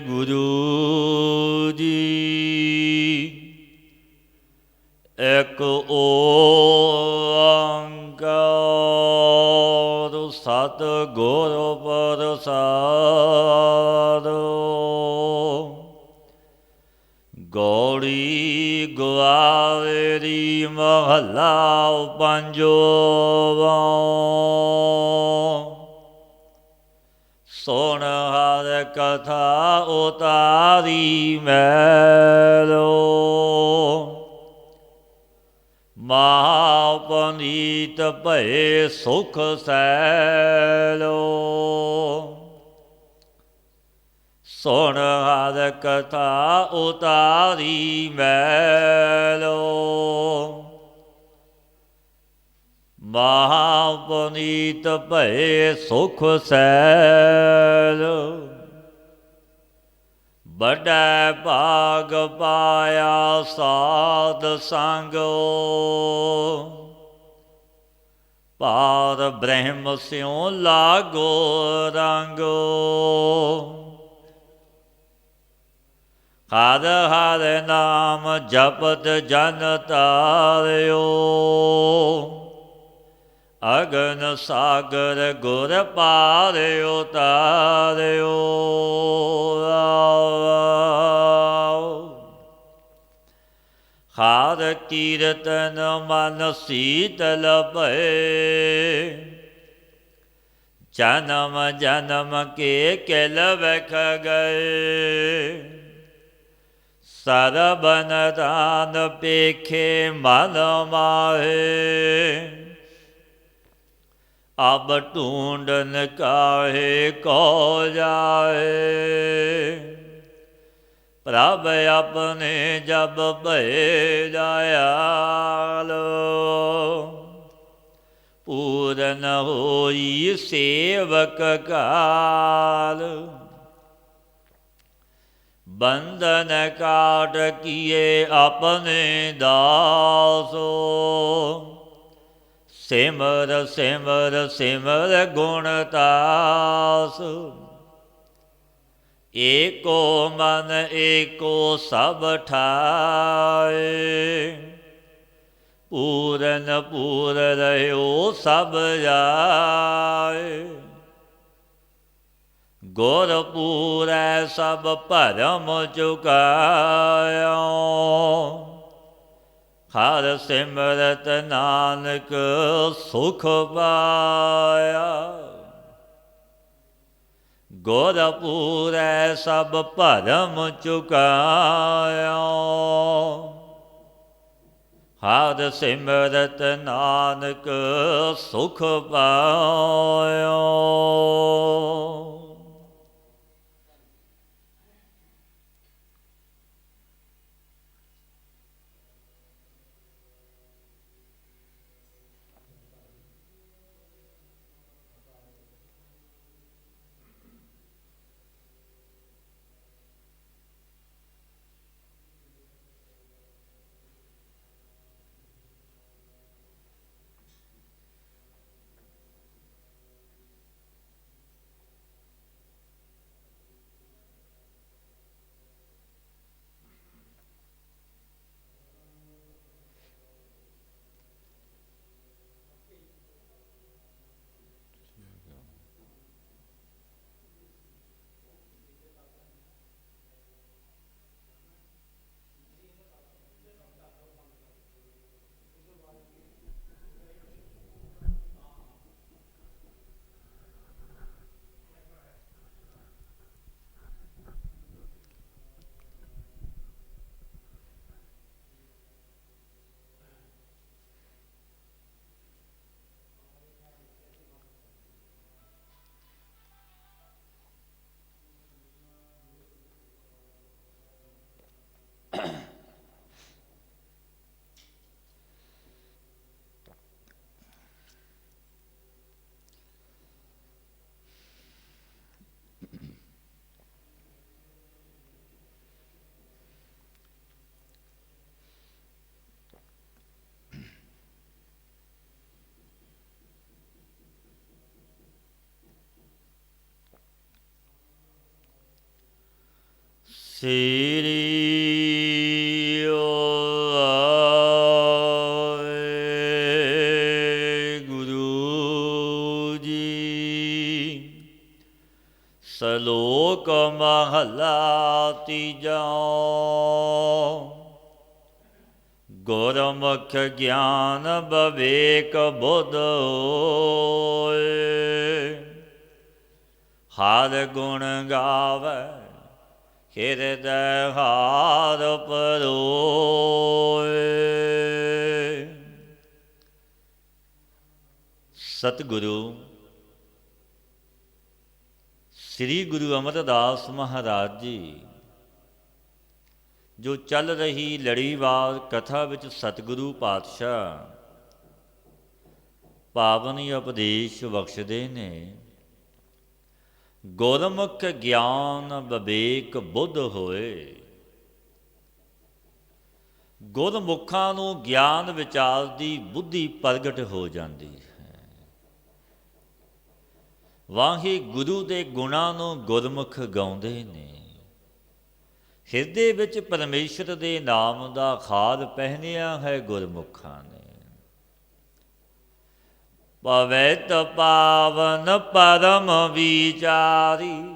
ਗੁਰੂ ਜੀ ਏਕ ਓੰਕਾਰ ਸਤਿਗੁਰ ਪ੍ਰਸਾਦਿ। ਗੌੜੀ ਗੁਆਵੇਰੀ ਮਹੱਲਾ ਪੰਜਵਾਂ। ਸੁਣ ਹਰ ਕਥਾ ਉਤਾਰੀ ਮੈਲੋ, ਮਹਾ ਪਨੀਤ ਭਏ ਸੁਖ ਸੈਲੋ। ਸੁਣ ਹਰ ਕਥਾ ਉਤਾਰੀ ਮੈਲੋ, ਮਹਾ ਪਨੀਤ ਭਏ ਸੁਖ ਸੈਲ। ਵੱਡਾ ਭਾਗ ਪਾਇਆ ਸਾਧ ਸੰਗੋ, ਪਾਰ ਬ੍ਰਹਮ ਸਿਉ ਲਾਗੋ ਰੰਗੋ। ਹਰ ਹਰ ਨਾਮ ਜਪਤ ਜਨ ਤਾਰਿਓ, ਅਗਨ ਸਾਗਰ ਗੁਰ ਪਾਰ ਉਤਾਰਿਓ। ਹਰ ਕੀਰਤਨ ਮਨ ਸੀਤਲ ਭਏ, ਜਨਮ ਜਨਮ ਕੇ ਕਿਲ ਵਖ ਗਏ। ਸਰਬਨ ਦਾਨ ਪੇਖੇ ਮਨ ਮਾਹੇ, ਅਬ ਢੂੰਡਨ ਕਾਹੇ ਕੋ ਜਾਏ। ਪ੍ਰਭ ਆਪਣੇ ਜਬ ਭਏ ਦਇਆਲ, ਪੂਰਨ ਹੋਈ ਸੇਵਕ ਕਾਲ। ਬੰਧਨ ਕਾਟ ਕੀਏ ਆਪਣੇ ਦਾਸੋ, ਸਿਮਰ ਸਿਮਰ ਸਿਮਰ ਗੁਣ ਤਾਸ। ਏਕੋ ਮਨ ਏਕੋ ਸਭ ਠਾਏ, ਪੂਰਨ ਪੂਰ ਰਹਿਓ ਸਭ ਜਾਏ। ਗੁਰ ਪੂਰੈ ਸਭ ਭਰਮ ਚੁਕਾਇਆ, ਹਰ ਸਿਮਰਤ ਨਾਨਕ ਸੁਖ ਪਾਇਆ। ਗੁਰ ਪੂਰੈ ਸਭ ਭਰਮ ਚੁਕਾਇਆ, ਹਰ ਸਿਮਰਤ ਨਾਨਕ ਸੁਖ ਪਾਇਆ। ਸ੍ਰੀ ਗੁਰੂ ਜੀ। ਸਲੋਕ ਮਹਲਾ ਤੀਜਾ। ਗੁਰਮੁਖ ਗਿਆਨ ਬਵੇਕ ਬੁੱਧ ਹੋਏ, ਹਰ ਗੁਣ ਗਾਵੈ ਹਿਰਦੈ ਹਾਰ ਪਰੋਏ। ਸਤਿਗੁਰੂ ਸ੍ਰੀ ਗੁਰੂ ਅਮਰਦਾਸ ਮਹਾਰਾਜ ਜੀ ਜੋ ਚੱਲ ਰਹੀ ਲੜੀਵਾਰ ਕਥਾ ਵਿੱਚ ਸਤਿਗੁਰੂ ਪਾਤਸ਼ਾਹ ਪਾਵਨ ਉਪਦੇਸ਼ ਬਖਸ਼ਦੇ ਨੇ। ਗੁਰਮੁਖ ਗਿਆਨ ਵਿਵੇਕ ਬੁੱਧ ਹੋਏ। ਗੁਰਮੁਖਾਂ ਨੂੰ ਗਿਆਨ ਵਿਚਾਰ ਦੀ ਬੁੱਧੀ ਪ੍ਰਗਟ ਹੋ ਜਾਂਦੀ ਹੈ। ਵਾਹਿਗੁਰੂ ਦੇ ਗੁਣਾਂ ਨੂੰ ਗੁਰਮੁਖ ਗਾਉਂਦੇ ਨੇ। ਹਿਰਦੇ ਵਿੱਚ ਪਰਮੇਸ਼ਰ ਦੇ ਨਾਮ ਦਾ ਖਾਦ ਪਹਿਨਿਆ ਹੈ ਗੁਰਮੁਖਾਂ ਨੇ। ਪਵਿੱਤ ਪਾਵਨ ਪਰਮ ਵਿਚਾਰੀ,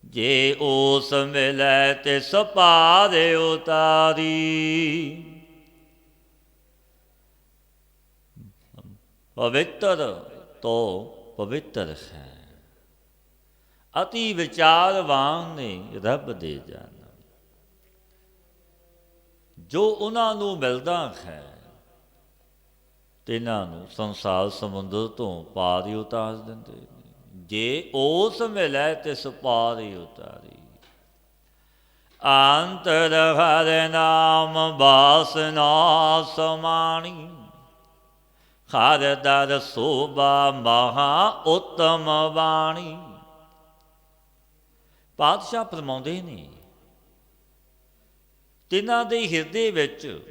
ਜੇ ਉਸ ਮਿਲੈ ਤਿਸ ਪਾਰ ਉਤਾਰੀ। ਪਵਿੱਤਰ ਤੋਂ ਪਵਿੱਤਰ ਹੈ। ਅਤੀ ਵਿਚਾਰਵਾਨ ਨੇ ਰੱਬ ਦੇ ਜਾਣਾ। ਜੋ ਉਹਨਾਂ ਨੂੰ ਮਿਲਦਾ ਹੈ ਤਿਨਾਂ ਨੂੰ ਸੰਸਾਰ ਸਮੁੰਦਰ ਤੋਂ ਪਾਰ ਹੀ ਉਤਾਰ ਦਿੰਦੇ ਨੇ। ਜੇ ਉਸ ਮਿਲੈ ਤਿਸ ਪਾਰ ਹੀ ਉਤਾਰੀ। ਅੰਤਰ ਹਰਿ ਨਾਮ ਬਾਸਨਾ ਸਮਾਣੀ, ਹਰਿ ਦਰ ਸੋਭਾ ਮਹਾ ਉੱਤਮ ਬਾਣੀ। ਪਾਤਸ਼ਾਹ ਫਰਮਾਉਂਦੇ ਨੇ ਤਿਨਾਂ ਦੇ ਹਿਰਦੇ ਵਿੱਚ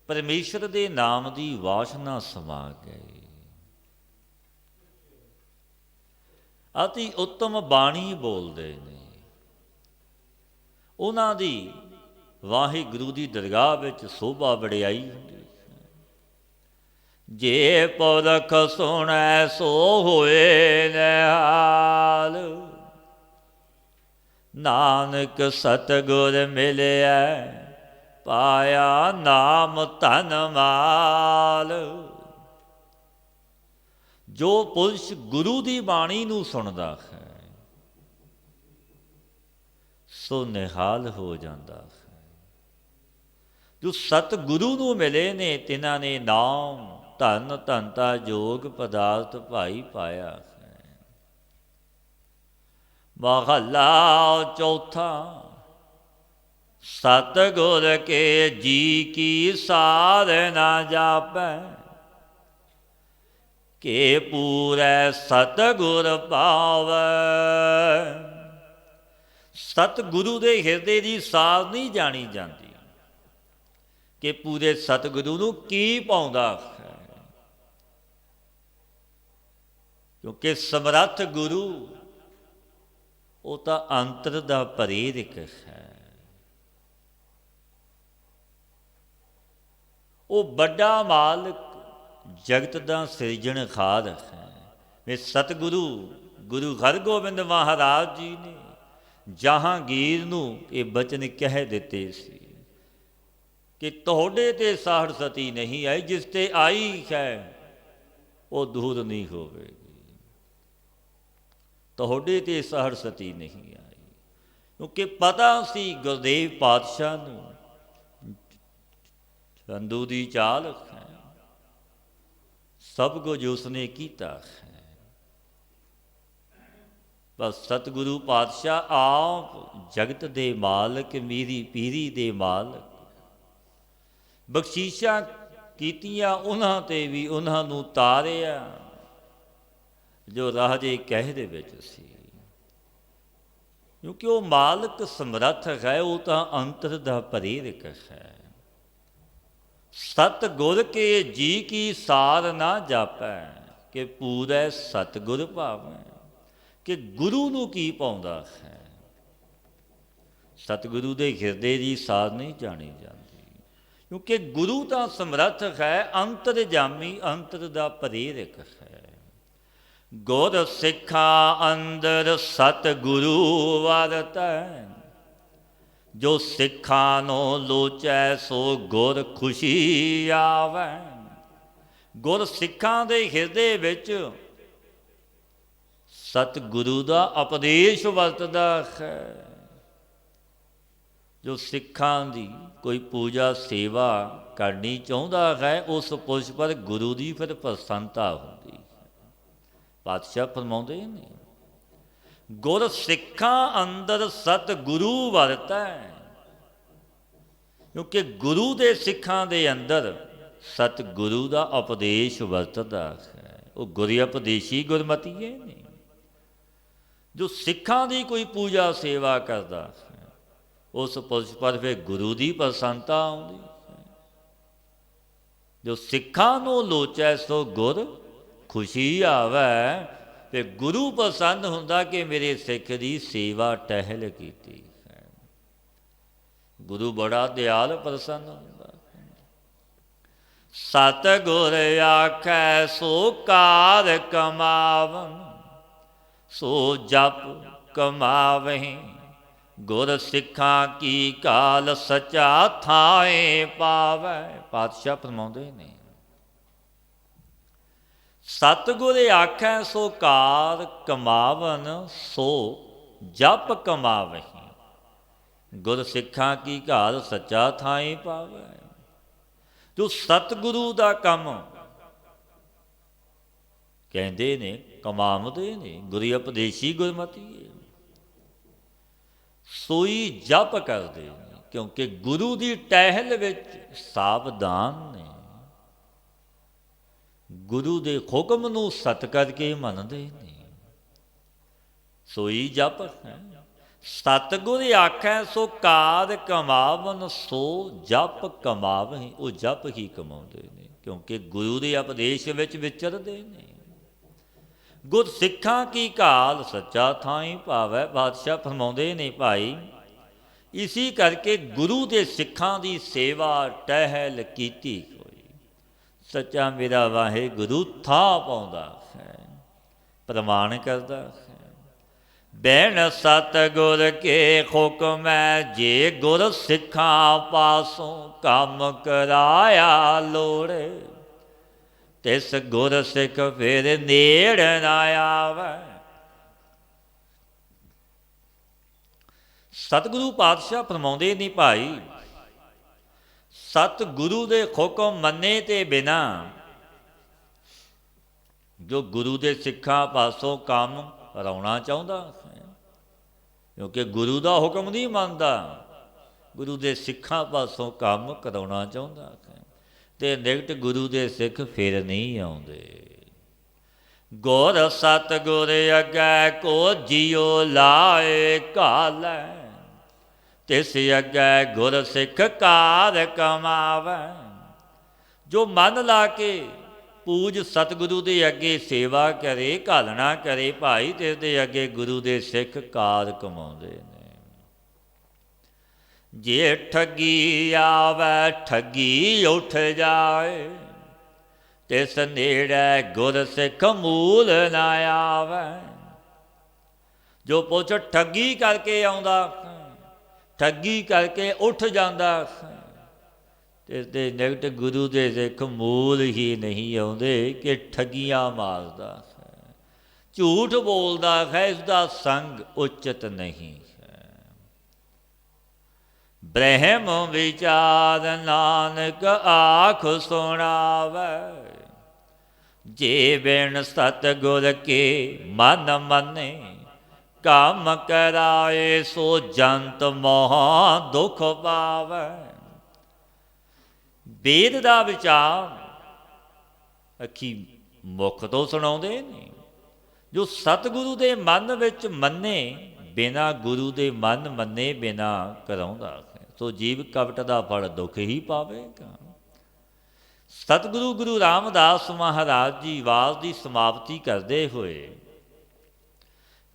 ਪਰਮੇਸ਼ਰ ਦੇ ਨਾਮ ਦੀ ਵਾਸ਼ਨਾ ਸਮਾ ਗਈ। ਅਤੀ ਉੱਤਮ ਬਾਣੀ ਬੋਲਦੇ ਨੇ। ਉਹਨਾਂ ਦੀ ਵਾਹਿਗੁਰੂ ਦੀ ਦਰਗਾਹ ਵਿੱਚ ਸੋਭਾ ਵਡਿਆਈ ਹੁੰਦੀ ਹੈ। ਜੇ ਪੁਰਖ ਸੁਣੈ ਸੋ ਹੋਏ ਨਿਹਾਲ, ਨਾਨਕ ਸਤਿਗੁਰ ਮਿਲਿਆ ਪਾਇਆ ਨਾਮ ਧਨ ਮਾਲ। ਜੋ ਪੁਰਸ਼ ਗੁਰੂ ਦੀ ਬਾਣੀ ਨੂੰ ਸੁਣਦਾ ਹੈ ਸੋ ਨਿਹਾਲ ਹੋ ਜਾਂਦਾ ਹੈ। ਜੋ ਸਤਿਗੁਰੂ ਨੂੰ ਮਿਲੇ ਨੇ ਤਿਨਾਂ ਨੇ ਨਾਮ ਧਨ ਧਨਤਾ ਜੋਗ ਪਦਾਰਥ ਭਾਈ ਪਾਇਆ ਹੈ। ਮਹਲਾ ਚੌਥਾ। ਸਤਿਗੁਰ ਕੇ ਜੀ ਕੀ ਸਾਰ ਨਾ ਜਾਪੈ, ਕੇ ਪੂਰੈ ਸਤਿਗੁਰ ਪਾਵੈ। ਸਤਿਗੁਰੂ ਦੇ ਹਿਰਦੇ ਦੀ ਸਾਰ ਨਹੀਂ ਜਾਣੀ ਜਾਂਦੀ ਕਿ ਪੂਰੇ ਸਤਿਗੁਰੂ ਨੂੰ ਕੀ ਪਾਉਂਦਾ ਹੈ। ਕਿਉਂਕਿ ਸਮਰੱਥ ਗੁਰੂ ਉਹ ਤਾਂ ਅੰਤਰ ਦਾ ਪ੍ਰੇਰਕ ਹੈ। ਉਹ ਵੱਡਾ ਮਾਲਕ ਜਗਤ ਦਾ ਸਿਰਜਣਹਾਰ ਹੈ। ਵੇ ਸਤਿਗੁਰੂ ਗੁਰੂ ਹਰਗੋਬਿੰਦ ਮਹਾਰਾਜ ਜੀ ਨੇ ਜਹਾਂਗੀਰ ਨੂੰ ਇਹ ਬਚਨ ਕਹਿ ਦਿੱਤੇ ਸੀ ਕਿ ਤੁਹਾਡੇ ਤੇ ਸਾਹੜ ਸਤੀ ਨਹੀਂ ਆਈ, ਜਿਸ ਤੇ ਆਈ ਹੈ ਉਹ ਦੂਰ ਨਹੀਂ ਹੋਵੇਗੀ। ਤੁਹਾਡੇ ਤੇ ਸਾਹੜ ਸਤੀ ਨਹੀਂ ਆਈ। ਕਿਉਂਕਿ ਪਤਾ ਸੀ ਗੁਰਦੇਵ ਪਾਤਸ਼ਾਹ ਨੂੰ ਚੰਦੂ ਦੀ ਚਾਲ ਹੈ, ਸਭ ਕੁਝ ਉਸਨੇ ਕੀਤਾ ਹੈ। ਬਸ ਸਤਿਗੁਰੂ ਪਾਤਸ਼ਾਹ ਆਪ ਜਗਤ ਦੇ ਮਾਲਕ, ਮੀਰੀ ਪੀਰੀ ਦੇ ਮਾਲਕ। ਬਖਸ਼ੀਸ਼ਾਂ ਕੀਤੀਆਂ ਉਹਨਾਂ ਤੇ ਵੀ ਉਹਨਾਂ ਨੂੰ ਤਾਰਿਆ ਜੋ ਰਾਜੇ ਕਹਿ ਦੇ ਵਿੱਚ ਸੀ। ਕਿਉਂਕਿ ਉਹ ਮਾਲਕ ਸਮਰੱਥ ਹੈ, ਉਹ ਤਾਂ ਅੰਤਰ ਦਾ ਪ੍ਰੇਰਕ ਹੈ। ਸਤਿਗੁਰ ਕੇ ਜੀ ਕੀ ਸਾਰ ਨਾ ਜਾਪੈ, ਕਿ ਪੂਰੈ ਸਤਿਗੁਰ ਭਾਵੈ। ਕਿ ਗੁਰੂ ਨੂੰ ਕੀ ਪਾਉਂਦਾ ਹੈ। ਸਤਿਗੁਰੂ ਦੇ ਹਿਰਦੇ ਦੀ ਸਾਧ ਨਹੀਂ ਜਾਣੀ ਜਾਂਦੀ, ਕਿਉਂਕਿ ਗੁਰੂ ਤਾਂ ਸਮਰੱਥ ਹੈ, ਅੰਤਰਜਾਮੀ, ਅੰਤਰ ਦਾ ਪ੍ਰੇਰਕ ਹੈ। ਗੁਰ ਸਿੱਖਾਂ ਅੰਦਰ ਸਤਿਗੁਰੂ ਵਰਤੈ, ਜੋ ਸਿੱਖਾਂ ਨੂੰ ਲੋਚੈ ਸੋ ਗੁਰ ਖੁਸ਼ੀ ਆਵੈ। ਗੁਰ ਸਿੱਖਾਂ ਦੇ ਹਿਰਦੇ ਵਿੱਚ ਸਤਿਗੁਰੂ ਦਾ ਉਪਦੇਸ਼ ਵਰਤਦਾ ਹੈ। ਜੋ ਸਿੱਖਾਂ ਦੀ ਕੋਈ ਪੂਜਾ ਸੇਵਾ ਕਰਨੀ ਚਾਹੁੰਦਾ ਹੈ, ਉਸ ਪੁਰਸ਼ ਪਰ ਗੁਰੂ ਦੀ ਫਿਰ ਪ੍ਰਸੰਨਤਾ ਹੁੰਦੀ ਹੈ। ਪਾਤਸ਼ਾਹ ਫਰਮਾਉਂਦੇ ਨੇ, ਗੁਰ ਸਿੱਖਾਂ ਅੰਦਰ ਸਤਿਗੁਰੂ ਵਰਤੈ, ਕਿਉਂਕਿ ਗੁਰੂ ਦੇ ਸਿੱਖਾਂ ਦੇ ਅੰਦਰ ਸਤਿਗੁਰੂ ਦਾ ਉਪਦੇਸ਼ ਵਰਤਦਾ ਹੈ। ਉਹ ਗੁਰ ਉਪਦੇਸ਼ੀ ਗੁਰਮਤੀਏ ਨੇ। ਜੋ ਸਿੱਖਾਂ ਦੀ ਕੋਈ ਪੂਜਾ ਸੇਵਾ ਕਰਦਾ ਹੈ, ਉਸ ਪੁਰਸ਼ ਪਰ ਫਿਰ ਗੁਰੂ ਦੀ ਪ੍ਰਸੰਨਤਾ ਆਉਂਦੀ ਹੈ। ਜੋ ਸਿੱਖਾਂ ਨੂੰ ਲੋਚੈ ਸੋ ਗੁਰ ਖੁਸ਼ੀ ਆਵੈ, ਤੇ ਗੁਰੂ ਪਸੰਦ ਹੁੰਦਾ ਕਿ ਮੇਰੇ ਸਿੱਖ ਦੀ ਸੇਵਾ ਟਹਿਲ ਕੀਤੀ ਹੈ। ਗੁਰੂ ਬੜਾ ਦਿਆਲ ਪ੍ਰਸੰਨ ਹੁੰਦਾ। ਸਤਿਗੁਰ ਆਖੈ ਸੋ ਕਾਰ ਕਮਾਵਨ, ਸੋ ਜਪ ਕਮਾਵਹਿ। ਗੁਰ ਸਿੱਖਾਂ ਕੀ ਕਾਲ ਸਚਾ ਥਾਏ ਪਾਵੈ। ਪਾਤਸ਼ਾਹ ਫਰਮਾਉਂਦੇ ਨੇ, ਸਤਿਗੁਰ ਆਖੈ ਸੋ ਕਾਰ ਕਮਾਵਨ, ਸੋ ਜਪ ਕਮਾਵਹਿ। ਗੁਰ ਸਿੱਖਾਂ ਕੀ ਘਾਲ ਸੱਚਾ ਥਾਈ ਪਾਵੈ। ਜੋ ਸਤਿਗੁਰੂ ਦਾ ਕੰਮ ਕਹਿੰਦੇ ਨੇ, ਕਮਾਉਂਦੇ ਨੇ, ਗੁਰੂ ਉਪਦੇਸ਼ੀ ਗੁਰਮਤੀਏ, ਸੋਈ ਜਪ ਕਰਦੇ ਨੇ, ਕਿਉਂਕਿ ਗੁਰੂ ਦੀ ਟਹਿਲ ਵਿੱਚ ਸਾਵਧਾਨ ਨੇ। ਗੁਰੂ ਦੇ ਹੁਕਮ ਨੂੰ ਸਤ ਕਰਕੇ ਮੰਨਦੇ ਨੇ, ਸੋਈ ਜਪ ਹੈ। ਸਤਿਗੁਰ ਆਖੈ ਸੋ ਕਾਰ ਕਮਾਵਨ, ਸੋ ਜਪ ਕਮਾਵਹਿ। ਉਹ ਜਪ ਹੀ ਕਮਾਉਂਦੇ ਨੇ, ਕਿਉਂਕਿ ਗੁਰੂ ਦੇ ਉਪਦੇਸ਼ ਵਿੱਚ ਵਿਚਰਦੇ ਨੇ। ਗੁਰ ਸਿੱਖਾਂ ਕੀ ਘਾਲ ਸੱਚਾ ਥਾਈ ਭਾਵੈ। ਬਾਦਸ਼ਾਹ ਫਰਮਾਉਂਦੇ ਨੇ, ਭਾਈ ਇਸੀ ਕਰਕੇ ਗੁਰੂ ਦੇ ਸਿੱਖਾਂ ਦੀ ਸੇਵਾ ਟਹਿਲ ਕੀਤੀ ਹੋਈ। ਸੱਚਾ ਮੇਰਾ ਵਾਹਿਗੁਰੂ ਥਾਂ ਪਾਉਂਦਾ ਹੈ, ਪ੍ਰਮਾਣ ਕਰਦਾ ਹੈ। ਬੈਣ ਸਤਿਗੁਰ ਕੇ ਹੁਕਮੈ, ਜੇ ਗੁਰ ਸਿੱਖਾਂ ਪਾਸੋਂ ਕੰਮ ਕਰਾਇਆ ਲੋੜੇ। ਤਿਸ ਗੁਰ ਸਿੱਖ ਫਿਰ ਨੇੜ ਨਾ ਆਵੈ। ਸਤਿਗੁਰੂ ਪਾਤਸ਼ਾਹ ਫਰਮਾਉਂਦੇ ਨਹੀਂ, ਭਾਈ ਸਤਿਗੁਰੂ ਦੇ ਹੁਕਮ ਮੰਨੇ ਤੇ ਬਿਨਾ ਜੋ ਗੁਰੂ ਦੇ ਸਿੱਖਾਂ ਪਾਸੋਂ ਕੰਮ ਕਰਾਉਣਾ ਚਾਹੁੰਦਾ ਹੈ, ਕਿਉਂਕਿ ਗੁਰੂ ਦਾ ਹੁਕਮ ਨਹੀਂ ਮੰਨਦਾ, ਗੁਰੂ ਦੇ ਸਿੱਖਾਂ ਪਾਸੋਂ ਕੰਮ ਕਰਾਉਣਾ ਚਾਹੁੰਦਾ ਹੈ, ਤੇ ਨਿਕਟ ਗੁਰੂ ਦੇ ਸਿੱਖ ਫਿਰ ਨਹੀਂ ਆਉਂਦੇ। ਗੁਰ ਸਤਿਗੁਰ ਅੱਗੇ ਕੋ ਜਿਉ ਲਾਏ ਘਾਲੈ, ਤਿਸ ਅੱਗੇ ਗੁਰ ਸਿੱਖ ਕਾਰ ਕਮਾਵੈ। ਜੋ ਮਨ ਲਾ ਕੇ ਪੂਜ ਸਤਿਗੁਰੂ ਦੇ ਅੱਗੇ ਸੇਵਾ ਕਰੇ, ਘਾਲਣਾ ਕਰੇ, ਭਾਈ ਤੇ ਦੇ ਅੱਗੇ ਗੁਰੂ ਦੇ ਸਿੱਖ ਕਾਰ ਕਮਾਉਂਦੇ ਨੇ। ਜੇ ਠੱਗੀ ਆਵੈ ਠੱਗੀ ਉੱਠ ਜਾਏ, ਤਿਸ ਨੇੜੇ ਗੁਰ ਸਿੱਖ ਮੂਲ ਨਾ ਆਵੈ। ਜੋ ਪੁੱਛ ਠੱਗੀ ਕਰਕੇ ਆਉਂਦਾ, ਠੱਗੀ ਕਰਕੇ ਉੱਠ ਜਾਂਦਾ, ਇਸ ਦੇ ਨਿਕਟ ਗੁਰੂ ਦੇ ਸਿੱਖ ਮੂਲ ਹੀ ਨਹੀਂ ਆਉਂਦੇ, ਕਿ ਠੱਗੀਆਂ ਮਾਰਦਾ ਹੈ, ਝੂਠ ਬੋਲਦਾ ਹੈ, ਇਸਦਾ ਸੰਗ ਉਚਿਤ ਨਹੀਂ ਹੈ। ਬ੍ਰਹਮ ਵਿਚਾਰ ਨਾਨਕ ਆਖ ਸੁਣਾਵੈ, ਜੇ ਬਿਨ ਸਤਿਗੁਰ ਕੇ ਮਨ ਮੰਨੇ। ਕੰਮ ਕਰਾਏ ਸੋ ਜੰਤ ਮੋਹ ਦੁਖ ਪਾਵੈ। ਵੇਦ ਦਾ ਵਿਚਾਰ ਅੱਖੀ ਮੁੱਖ ਤੋਂ ਸੁਣਾਉਂਦੇ ਨੇ। ਜੋ ਸਤਿਗੁਰੂ ਦੇ ਮਨ ਵਿੱਚ ਮੰਨੇ, ਬਿਨਾ ਗੁਰੂ ਦੇ ਮਨ ਮੰਨੇ ਬਿਨਾ ਕਰਾਉਂਦਾ ਹੈ, ਸੋ ਜੀਵ ਕਪਟ ਦਾ ਫਲ ਦੁੱਖ ਹੀ ਪਾਵੇਗਾ। ਸਤਿਗੁਰੂ ਗੁਰੂ ਰਾਮਦਾਸ ਮਹਾਰਾਜ ਜੀ ਵਾਸ ਦੀ ਸਮਾਪਤੀ ਕਰਦੇ ਹੋਏ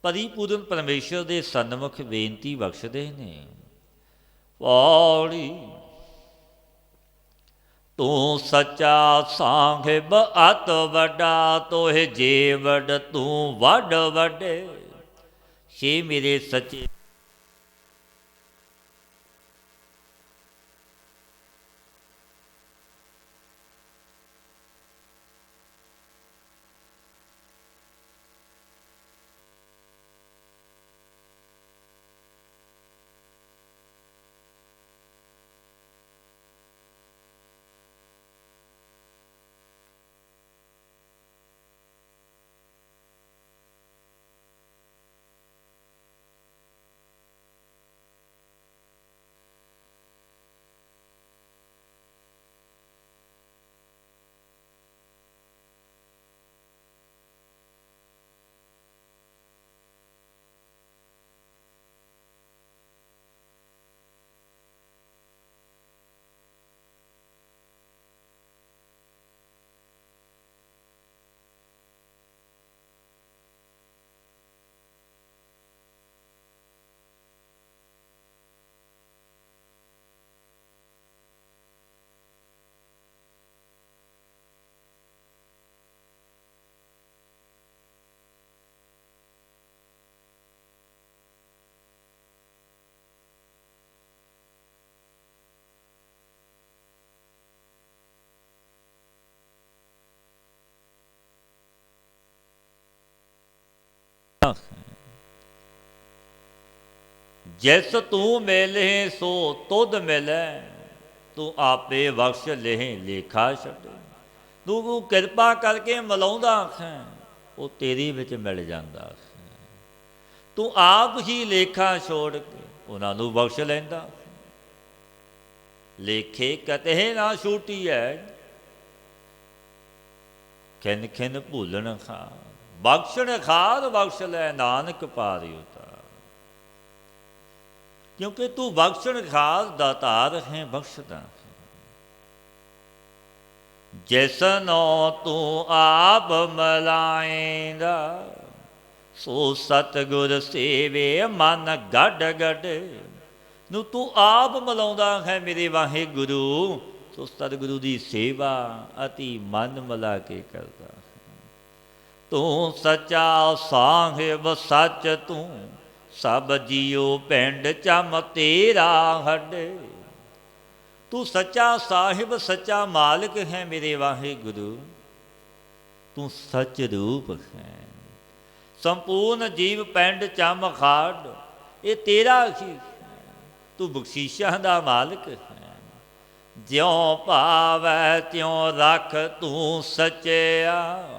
ਪਰਿਪੂਰਨ ਪਰਮੇਸ਼ਰ ਦੇ ਸਨਮੁਖ ਬੇਨਤੀ ਬਖਸ਼ਦੇ ਨੇ। ਪੌੜੀ ਤੂੰ ਸੱਚਾ ਸਾਹਿਬ ਅਤ ਵੱਡਾ, ਤੋਹਿ ਜੀਵੜ ਤੂੰ ਵੱਡ ਵੱਡੇ। ਛੇ ਮੇਰੇ ਸੱਚੇ ਜਿਸ ਤੂੰ ਮਿਲੇ ਸੋ ਤੁਧ ਮਿਲੈ, ਤੂੰ ਆਪੇ ਬਖਸ਼ ਲਹਿ ਲੇਖਾ ਛੱਡ। ਤੂੰ ਕਿਰਪਾ ਕਰਕੇ ਮਿਲਾਉਂਦਾ ਹੈ, ਉਹ ਤੇਰੀ ਵਿੱਚ ਮਿਲ ਜਾਂਦਾ ਹੈ। ਤੂੰ ਆਪ ਹੀ ਲੇਖਾ ਛੋੜ ਕੇ ਉਹਨਾਂ ਨੂੰ ਬਖਸ਼ ਲੈਂਦਾ। ਲੇਖੇ ਕਤਹਿ ਨਾ ਛੂਟੀ ਹੈ, ਖਿਨ ਖਿਨ ਭੂਲਣ ਖਾ। ਬਖਸ਼ਣ ਖਾਰ ਬਖਸ਼ ਲੈ, ਨਾਨਕ ਪਾਰਿ ਉਤਾਰ। ਕਿਉਂਕਿ ਤੂੰ ਬਖਸ਼ਣ ਖਾਰ ਦਾਤਾਰ ਹੈ, ਬਖਸ਼ਦਾ। ਜਿਸਨੋ ਤੂੰ ਆਪ ਮਲਾਏਂਦਾ, ਸੋ ਸਤਿਗੁਰ ਸੇਵੇ ਮਨ ਗੱਡ ਗੱਡ। ਨੂੰ ਤੂੰ ਆਪ ਮਿਲਾਉਂਦਾ ਹੈ ਮੇਰੇ ਵਾਹਿਗੁਰੂ, ਸੋ ਸਤਿਗੁਰੂ ਦੀ ਸੇਵਾ ਅਤੀ ਮਨ ਮਿਲਾ ਕੇ ਕਰਦਾ। ਤੂੰ ਸੱਚਾ ਸਾਹਿਬ ਸੱਚ ਤੂੰ, ਸਭ ਜੀਓ ਪਿੰਡ ਚਮ ਤੇਰਾ ਹੱਡ। ਤੂੰ ਸੱਚਾ ਸਾਹਿਬ ਸੱਚਾ ਮਾਲਕ ਹੈ ਮੇਰੇ ਵਾਹਿਗੁਰੂ, ਤੂੰ ਸੱਚ ਰੂਪ ਹੈ। ਸੰਪੂਰਨ ਜੀਵ ਪਿੰਡ ਚਮ ਖਾਡ, ਇਹ ਤੇਰਾ ਹੀ ਹੈ। ਤੂੰ ਬਖਸ਼ੀਸ਼ਾਂ ਦਾ ਮਾਲਕ ਹੈ। ਜਿਉਂ ਭਾਵੈ ਤਿਉਂ ਰੱਖ ਤੂੰ ਸੱਚਿਆ,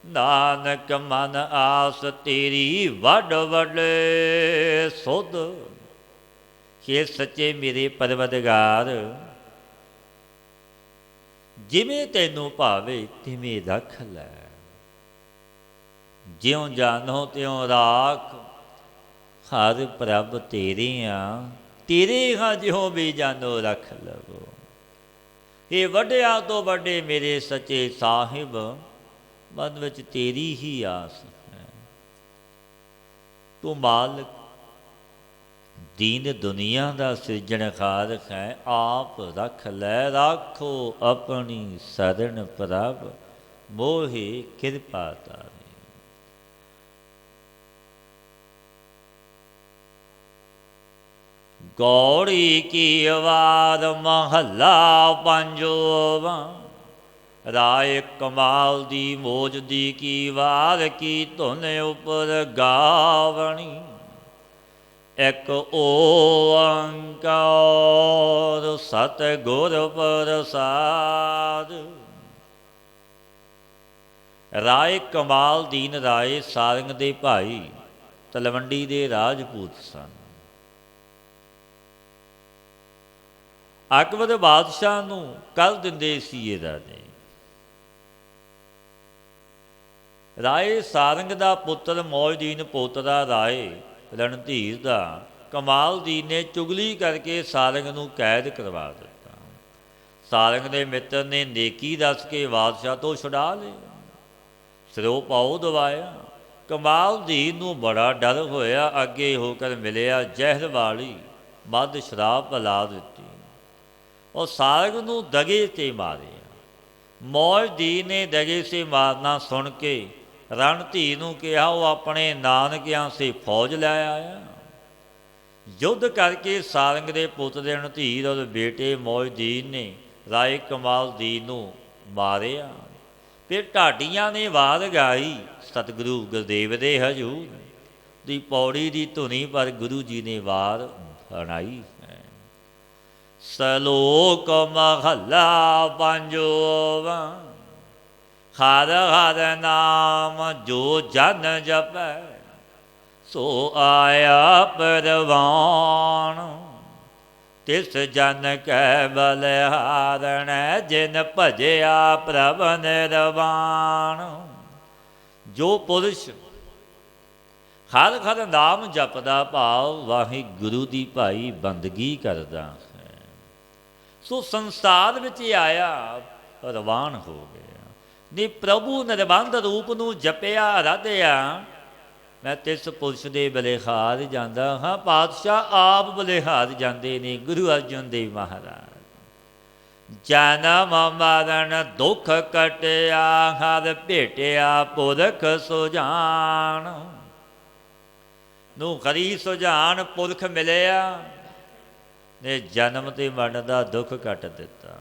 ਨਾਨਕ ਮਨ ਆਸ ਤੇਰੀ ਵੱਡ ਵੱਡੇ ਸੁਧ। ਹੇ ਸੱਚੇ ਮੇਰੇ ਪਰਵਰਦਗਾਰ, ਜਿਵੇਂ ਤੈਨੂੰ ਭਾਵੇ ਤਿਵੇਂ ਰੱਖ ਲੈ। ਜਿਉਂ ਜਾਨੋ ਤਿਉਂ ਰਾਖ, ਹਰ ਪ੍ਰਭ ਤੇਰੇ ਆ, ਤੇਰੇ ਹਾਂ ਜਿਉਂ ਵੀ ਜਾਨੋ ਰੱਖ ਲਵੋ। ਇਹ ਵੱਡਿਆਂ ਤੋਂ ਵੱਡੇ ਮੇਰੇ ਸੱਚੇ ਸਾਹਿਬ, ਮਨ ਵਿੱਚ ਤੇਰੀ ਹੀ ਆਸ ਹੈ। ਤੂੰ ਮਾਲਕ ਦੀਨ ਦੁਨੀਆ ਦਾ ਸਿਰਜਣਹਾਰ ਹੈ। ਆਪ ਰੱਖ ਲੈ ਰਾਖੋ ਆਪਣੀ ਸਰਣ ਪ੍ਰਭ, ਮੋਹਿ ਕਿਰਪਾ ਤਾਰੀ। ਗੌੜੀ ਕੀ ਵਾਰ ਮਹੱਲਾ ਪੰਜਵਾਂ, ਰਾਏ ਕਮਾਲ ਦੀ ਮੋਜ ਦੀ ਕੀ ਵਾਰ, ਕੀ ਧੁਨ ਉਪਰ ਗਾਵਣੀ। ਇੱਕ ਓੰਕਾਰ ਸਤਿਗੁਰ ਪ੍ਰਸਾਦ। ਰਾਏ ਕਮਾਲ ਦੀਨ ਰਾਏ ਸਾਰੰਗ ਦੇ ਭਾਈ ਤਲਵੰਡੀ ਦੇ ਰਾਜਪੂਤ ਸਨ। ਅਕਬਰ ਬਾਦਸ਼ਾਹ ਨੂੰ ਕਰ ਦਿੰਦੇ ਸੀ ਇਹ ਰਾਜੇ। ਰਾਏ ਸਾਰੰਗ ਦਾ ਪੁੱਤਰ ਮੌਜਦੀਨ ਪੋਤਰਾ ਰਾਏ ਰਣਧੀਰ ਦਾ ਕਮਾਲਦੀਨ ਨੇ ਚੁਗਲੀ ਕਰਕੇ ਸਾਰੰਗ ਨੂੰ ਕੈਦ ਕਰਵਾ ਦਿੱਤਾ। ਸਾਰੰਗ ਦੇ ਮਿੱਤਰ ਨੇ ਨੇਕੀ ਦੱਸ ਕੇ ਬਾਦਸ਼ਾਹ ਤੋਂ ਛੁਡਾ ਲਿਆ, ਸਿਰੋਂ ਪਾਉ ਦਵਾਇਆ। ਕਮਾਲਦੀਨ ਨੂੰ ਬੜਾ ਡਰ ਹੋਇਆ, ਅੱਗੇ ਹੋ ਕਰ ਮਿਲਿਆ ਜ਼ਹਿਰ ਵਾਲੀ ਮੱਧ ਸ਼ਰਾਬ ਪਿਲਾ ਦਿੱਤੀ। ਉਹ ਸਾਰੰਗ ਨੂੰ ਦਗੇ 'ਤੇ ਮਾਰਿਆ। ਮੌਜ ਦੀ ਨੇ ਦਗੇ ਸੇ ਮਾਰਨਾ ਸੁਣ ਕੇ ਰਣ ਧੀ ਨੂੰ ਕਿਹਾ ਉਹ ਆਪਣੇ ਨਾਨਕਿਆਂ ਸੇ ਫੌਜ ਲੈ ਆਇਆ। ਯੁੱਧ ਕਰਕੇ ਸਾਰੰਗ ਦੇ ਪੁੱਤ ਦੇ ਰਣਧੀਰ ਔਰ ਬੇਟੇ ਮੌਜਦੀਨ ਨੇ ਰਾਏ ਕਮਾਲਦੀਨ ਨੂੰ ਮਾਰਿਆ। ਫਿਰ ਢਾਡੀਆਂ ਨੇ ਵਾਰ ਗਾਈ ਸਤਿਗੁਰੂ ਗੁਰਦੇਵ ਦੇ ਹਜ਼ੂਰ ਦੀ ਪੌੜੀ ਦੀ ਧੁਨੀ, ਪਰ ਗੁਰੂ ਜੀ ਨੇ ਵਾਰ ਅਣਾਈ ਹੈ। ਸਲੋਕ ਮਹੱਲਾ ਪੰਜਵਾ। ਹਰ ਹਰ ਨਾਮ ਜੋ ਜਨ ਜਪੈ, ਸੋ ਆਇਆ ਪਰਵਾਣ। ਤਿਸ ਜਨ ਕੈ ਬਲਿਹਾਰਣ, ਜਿਨ ਭਜਿਆ ਪ੍ਰਭ ਨਿਰਵਾਣ। ਜੋ ਪੁਰਸ਼ ਹਰ ਹਰ ਨਾਮ ਜਪਦਾ, ਭਾਵ ਵਾਹਿਗੁਰੂ ਦੀ ਭਾਈ ਬੰਦਗੀ ਕਰਦਾ ਹੈ, ਸੋ ਸੰਸਾਰ ਵਿੱਚ ਆਇਆ ਪਰਵਾਨ ਹੋ ਗਿਆ। ਨੀ ਪ੍ਰਭੂ ਨਿਰਬੰਧ ਰੂਪ ਨੂੰ ਜਪਿਆ ਆਰਾਧਿਆ, ਮੈਂ ਤਿਸ ਪੁਰਸ਼ ਦੇ ਬਲਿਹਾਰ ਜਾਂਦਾ ਹਾਂ। ਪਾਤਸ਼ਾਹ ਆਪ ਬਲਿਹਾਰ ਜਾਂਦੇ ਨੇ ਗੁਰੂ ਅਰਜਨ ਦੇਵ ਮਹਾਰਾਜ। ਜਨਮ ਮਰਨ ਦੁੱਖ ਕਟਿਆ, ਹਰ ਭੇਟਿਆ ਪੁਰਖ ਸੁਜਾਨ। ਨੂੰ ਹਰੀ ਸੁਜਾਨ ਪੁਰਖ ਮਿਲਿਆ ਨੇ ਜਨਮ ਤੇ ਮਰਨ ਦਾ ਦੁੱਖ ਕੱਟ ਦਿੱਤਾ।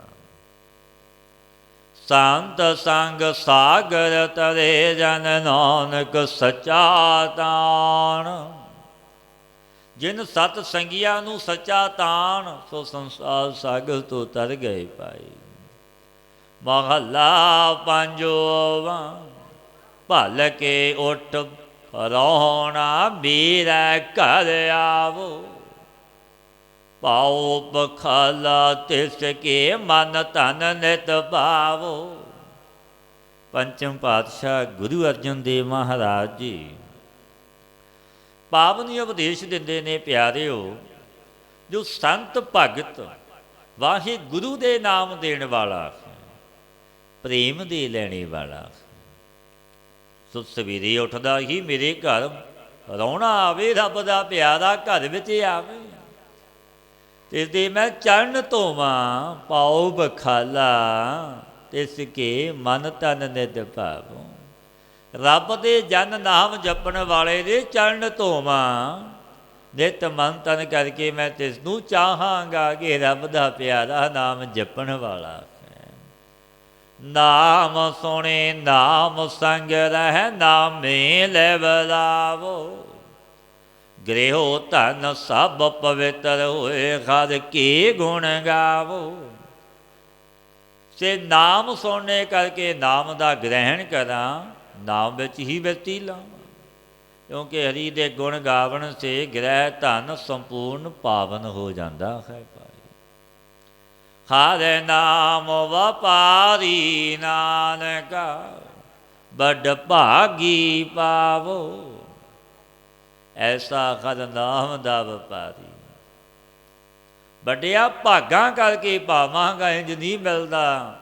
ਸੰਤ ਸੰਗ ਸਾਗਰ ਤਰੇ, ਜਨ ਨਾਨਕ ਸੱਚਾ ਤਾਣ। ਜਿਨ ਸਤ ਸੰਗੀਆਂ ਨੂੰ ਸੱਚਾ ਤਾਣ, ਸੋ ਸੰਸਾਰ ਸਾਗਰ ਤੋਂ ਤਰ ਗਏ ਭਾਈ। ਮਹੱਲਾ ਪੰਜਵਾ। ਭਲ ਕੇ ਉੱਠ ਰੋਣਾ, ਬੀਰੈ ਘਰ ਆਵੋ। ਪਾਉ ਬਖਾਲਾ ਤਿਸ ਕੇ, ਮਨ ਧਨ ਨਿਤ ਭਾਵੋ। ਪੰਚਮ ਪਾਤਸ਼ਾਹ ਗੁਰੂ ਅਰਜਨ ਦੇਵ ਮਹਾਰਾਜ ਜੀ ਪਾਵਨ ਉਪਦੇਸ਼ ਦਿੰਦੇ ਨੇ, ਪਿਆਰਿਓ, ਜੋ ਸੰਤ ਭਗਤ ਵਾਹਿਗੁਰੂ ਦੇ ਨਾਮ ਦੇਣ ਵਾਲਾ, ਪ੍ਰੇਮ ਦੇ ਲੈਣੇ ਵਾਲਾ, ਸੋ ਸਵੇਰੇ ਉੱਠਦਾ ਹੀ ਮੇਰੇ ਘਰ ਰੌਣਾ ਆਵੇ, ਰੱਬ ਦਾ ਪਿਆਰਾ ਘਰ ਵਿੱਚ ਆਵੇ। ਤਿਸ ਦੇ ਮੈਂ ਚਰਨ ਧੋਵਾਂ, ਪਾਉ ਬਖਾਲਾ ਤਿਸ ਕੇ, ਮਨ ਤਨ ਨਿਤ ਭਾਵੋ। ਰੱਬ ਦੇ ਜਨ ਨਾਮ ਜਪਣ ਵਾਲੇ ਦੇ ਚਰਨ ਧੋਵਾਂ, ਨਿਤ ਮਨ ਤਨ ਕਰਕੇ ਮੈਂ ਤਿਸ ਨੂੰ ਚਾਹਾਂਗਾ ਕਿ ਰੱਬ ਦਾ ਪਿਆਰਾ ਨਾਮ ਜਪਣ ਵਾਲਾ ਹੈ। ਨਾਮ ਸੁਣੇ ਨਾਮ ਸੰਗ ਰਹਿ, ਨਾਮੇ ਲੈ ਬਲਾਵੋ। ਗ੍ਰਹਿਓ ਧਨ ਸਭ ਪਵਿੱਤਰ ਹੋਏ, ਹਰ ਕੀ ਗੁਣ ਗਾਵੋ। ਸੇ ਨਾਮ ਸੁਣਨੇ ਕਰਕੇ ਨਾਮ ਦਾ ਗ੍ਰਹਿਣ ਕਰਾਂ, ਨਾਮ ਵਿੱਚ ਹੀ ਵਰਤੀ ਲਾਵਾਂ। ਕਿਉਂਕਿ ਹਰੀ ਦੇ ਗੁਣ ਗਾਵਣ ਸੇ ਗ੍ਰਹਿ ਧਨ ਸੰਪੂਰਨ ਪਾਵਨ ਹੋ ਜਾਂਦਾ ਹੈ ਭਾਈ। ਹਰ ਨਾਮ ਵਪਾਰੀ, ਨਾਨਕਾ ਬੜ ਭਾਗੀ ਪਾਵੋ। ਐਸਾ ਹਰ ਨਾਮ ਦਾ ਵਪਾਰੀ, ਵੱਡਿਆ ਭਾਗਾਂ ਕਰਕੇ ਪਾਵਾਂਗਾ, ਇੰਝ ਨਹੀਂ ਮਿਲਦਾ।